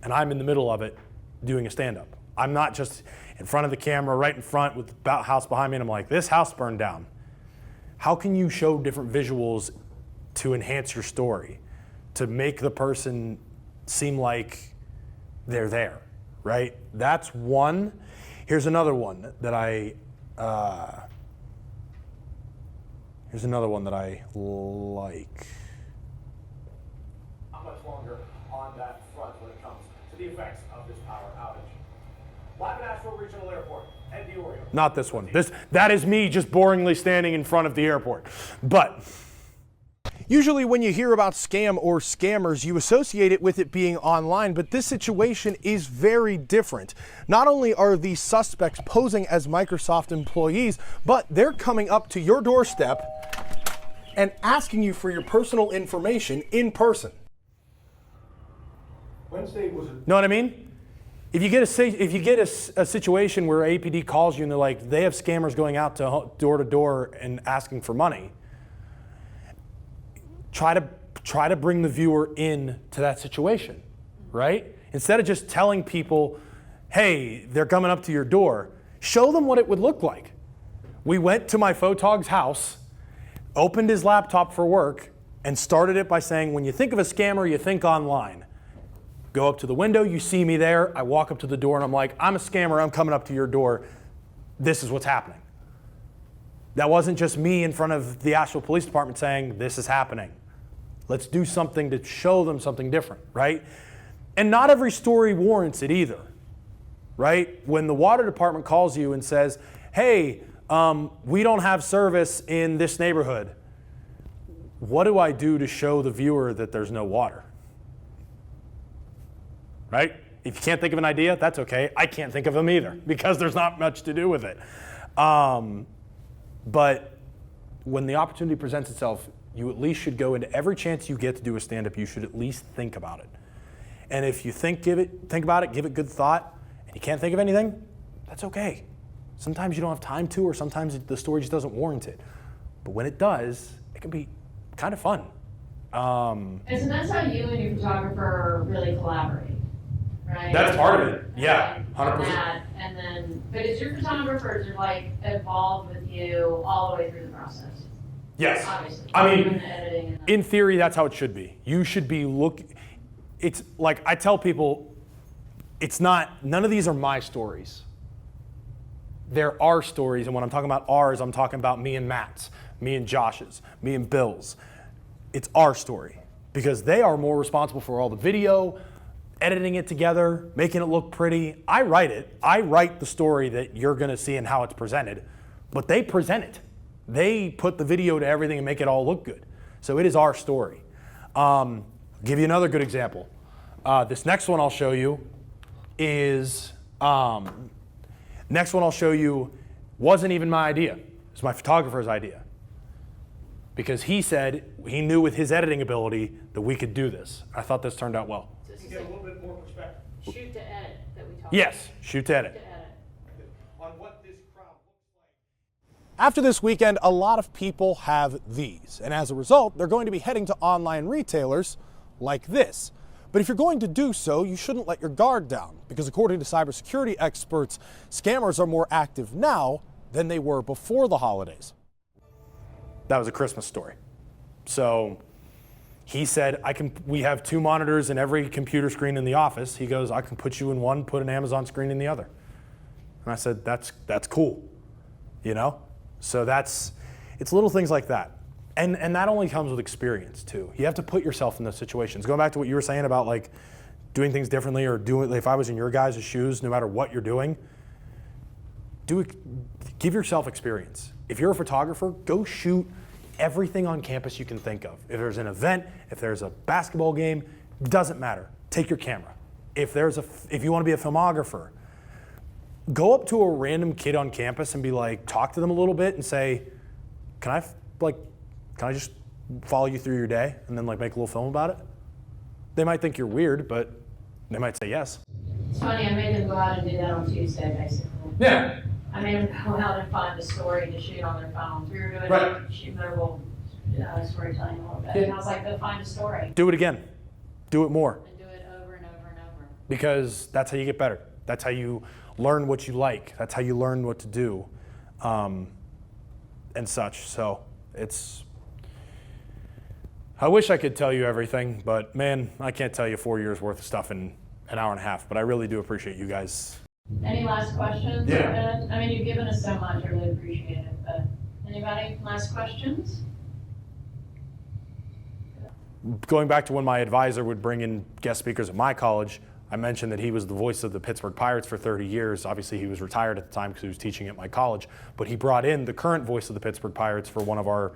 and I'm in the middle of it doing a stand-up. I'm not just in front of the camera right in front with the house behind me and I'm like, this house burned down. How can you show different visuals to enhance your story, to make the person seem like they're there, right? That's one. Here's another one that I like. How much longer on that front when it comes to the effects of this power outage? Live at Asheville Regional Airport, Ed DiOrio. Not this one. That is me just boringly standing in front of the airport. But usually when you hear about scam or scammers, you associate it with it being online, but this situation is very different. Not only are these suspects posing as Microsoft employees, but they're coming up to your doorstep and asking you for your personal information in person. Wednesday was know what I mean? If you get a situation where APD calls you and they're like, they have scammers going out to door and asking for money, try to bring the viewer in to that situation, right? Instead of just telling people, hey, they're coming up to your door, show them what it would look like. We went to my photog's house, opened his laptop for work, and started it by saying, when you think of a scammer, you think online. Go up to the window, you see me there, I walk up to the door and I'm like, I'm a scammer, I'm coming up to your door. this is what's happening. That wasn't just me in front of the Asheville Police Department saying, this is happening. Let's do something to show them something different, right? And not every story warrants it either, right? When the water department calls you and says, hey, we don't have service in this neighborhood, what do I do to show the viewer that there's no water? Right? If you can't think of an idea, that's okay. I can't think of them either because there's not much to do with it. But when the opportunity presents itself, you at least should go into every chance you get to do a stand-up, you should at least think about it. And if you think about it, give it good thought, and you can't think of anything, that's okay. Sometimes you don't have time to, or sometimes the story just doesn't warrant it. But when it does, it can be kind of fun. And so that's how you and your photographer really collaborate, right? That's part of it, yeah, 100%. And then, but is your photographers are like involved with you all the way through the process? Yes. Obviously. I mean, And the editing and in theory, that's how it should be. You should be it's like I tell people, none of these are my stories. There are stories, and when I'm talking about ours, I'm talking about me and Matt's, me and Josh's, me and Bill's. It's our story because they are more responsible for all the video, editing it together, making it look pretty. I write it. I write the story that you're going to see and how it's presented, but they present it. They put the video to everything and make it all look good. So it is our story. I'll give you another good example. This next one I'll show you wasn't even my idea. It was my photographer's idea. Because he said he knew with his editing ability that we could do this. I thought this turned out well. To get a little bit more perspective. Shoot to edit that we talked Yes, shoot to edit. about. On what this crowd looks like. After this weekend, a lot of people have these, and as a result, they're going to be heading to online retailers like this. But if you're going to do so, you shouldn't let your guard down, because according to cybersecurity experts, scammers are more active now than they were before the holidays. That was a Christmas story. So he said, we have 2 monitors in every computer screen in the office. He goes, I can put you in one, put an Amazon screen in the other. And I said, that's cool, you know? So it's little things like that. And that only comes with experience too. You have to put yourself in those situations. Going back to what you were saying about like doing things differently or if I was in your guys' shoes, no matter what you're doing, give yourself experience. If you're a photographer, go shoot everything on campus you can think of. If there's an event, if there's a basketball game, doesn't matter. Take your camera. If you want to be a filmographer, go up to a random kid on campus and be like, talk to them a little bit and say, can I just follow you through your day and then like make a little film about it? They might think you're weird, but they might say yes. It's funny, I made them go out and do that on Tuesday, basically. Yeah. I made them go out and find a story to shoot on their phones. We were doing shooting their little storytelling a little bit. Yeah. And I was like, go find a story. Do it again. Do it more. And do it over and over and over. Because that's how you get better. That's how you learn what you like. That's how you learn what to do, and such. So I wish I could tell you everything, but man, I can't tell you 4 years worth of stuff in an hour and a half, but I really do appreciate you guys. Any last questions? Yeah. I mean, you've given us so much, I really appreciate it, but anybody, last questions? Going back to when my advisor would bring in guest speakers at my college, I mentioned that he was the voice of the Pittsburgh Pirates for 30 years. Obviously, he was retired at the time because he was teaching at my college, but he brought in the current voice of the Pittsburgh Pirates for one of our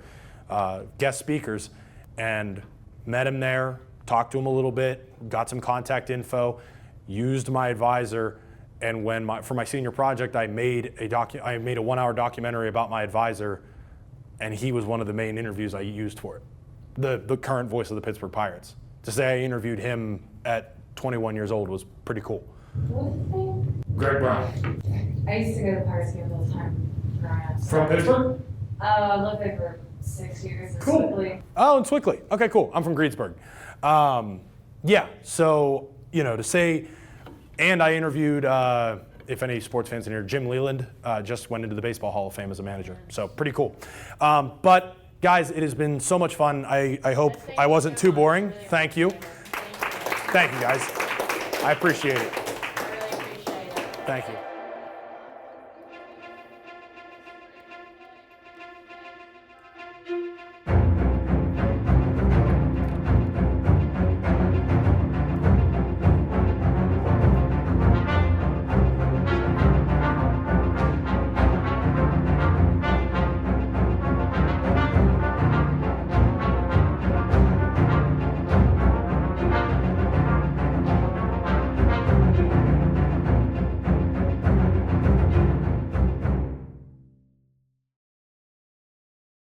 guest speakers and met him there, talked to him a little bit, got some contact info, used my advisor, and for my senior project, I made a 1-hour documentary about my advisor, and he was one of the main interviews I used for it. The current voice of the Pittsburgh Pirates. To say I interviewed him at 21 years old was pretty cool. Greg Brown. I used to go to Pirates games all the time growing up. From Pittsburgh? I lived there for 6 years in Cool. Sewickley. Oh, in Sewickley. Okay, cool. I'm from Greensburg. Yeah, so, to say, and I interviewed, if any sports fans in here, Jim Leland just went into the Baseball Hall of Fame as a manager. So pretty cool. But guys, it has been so much fun. I hope I wasn't too boring. Thank you. Thank you, guys. I appreciate it. Thank you.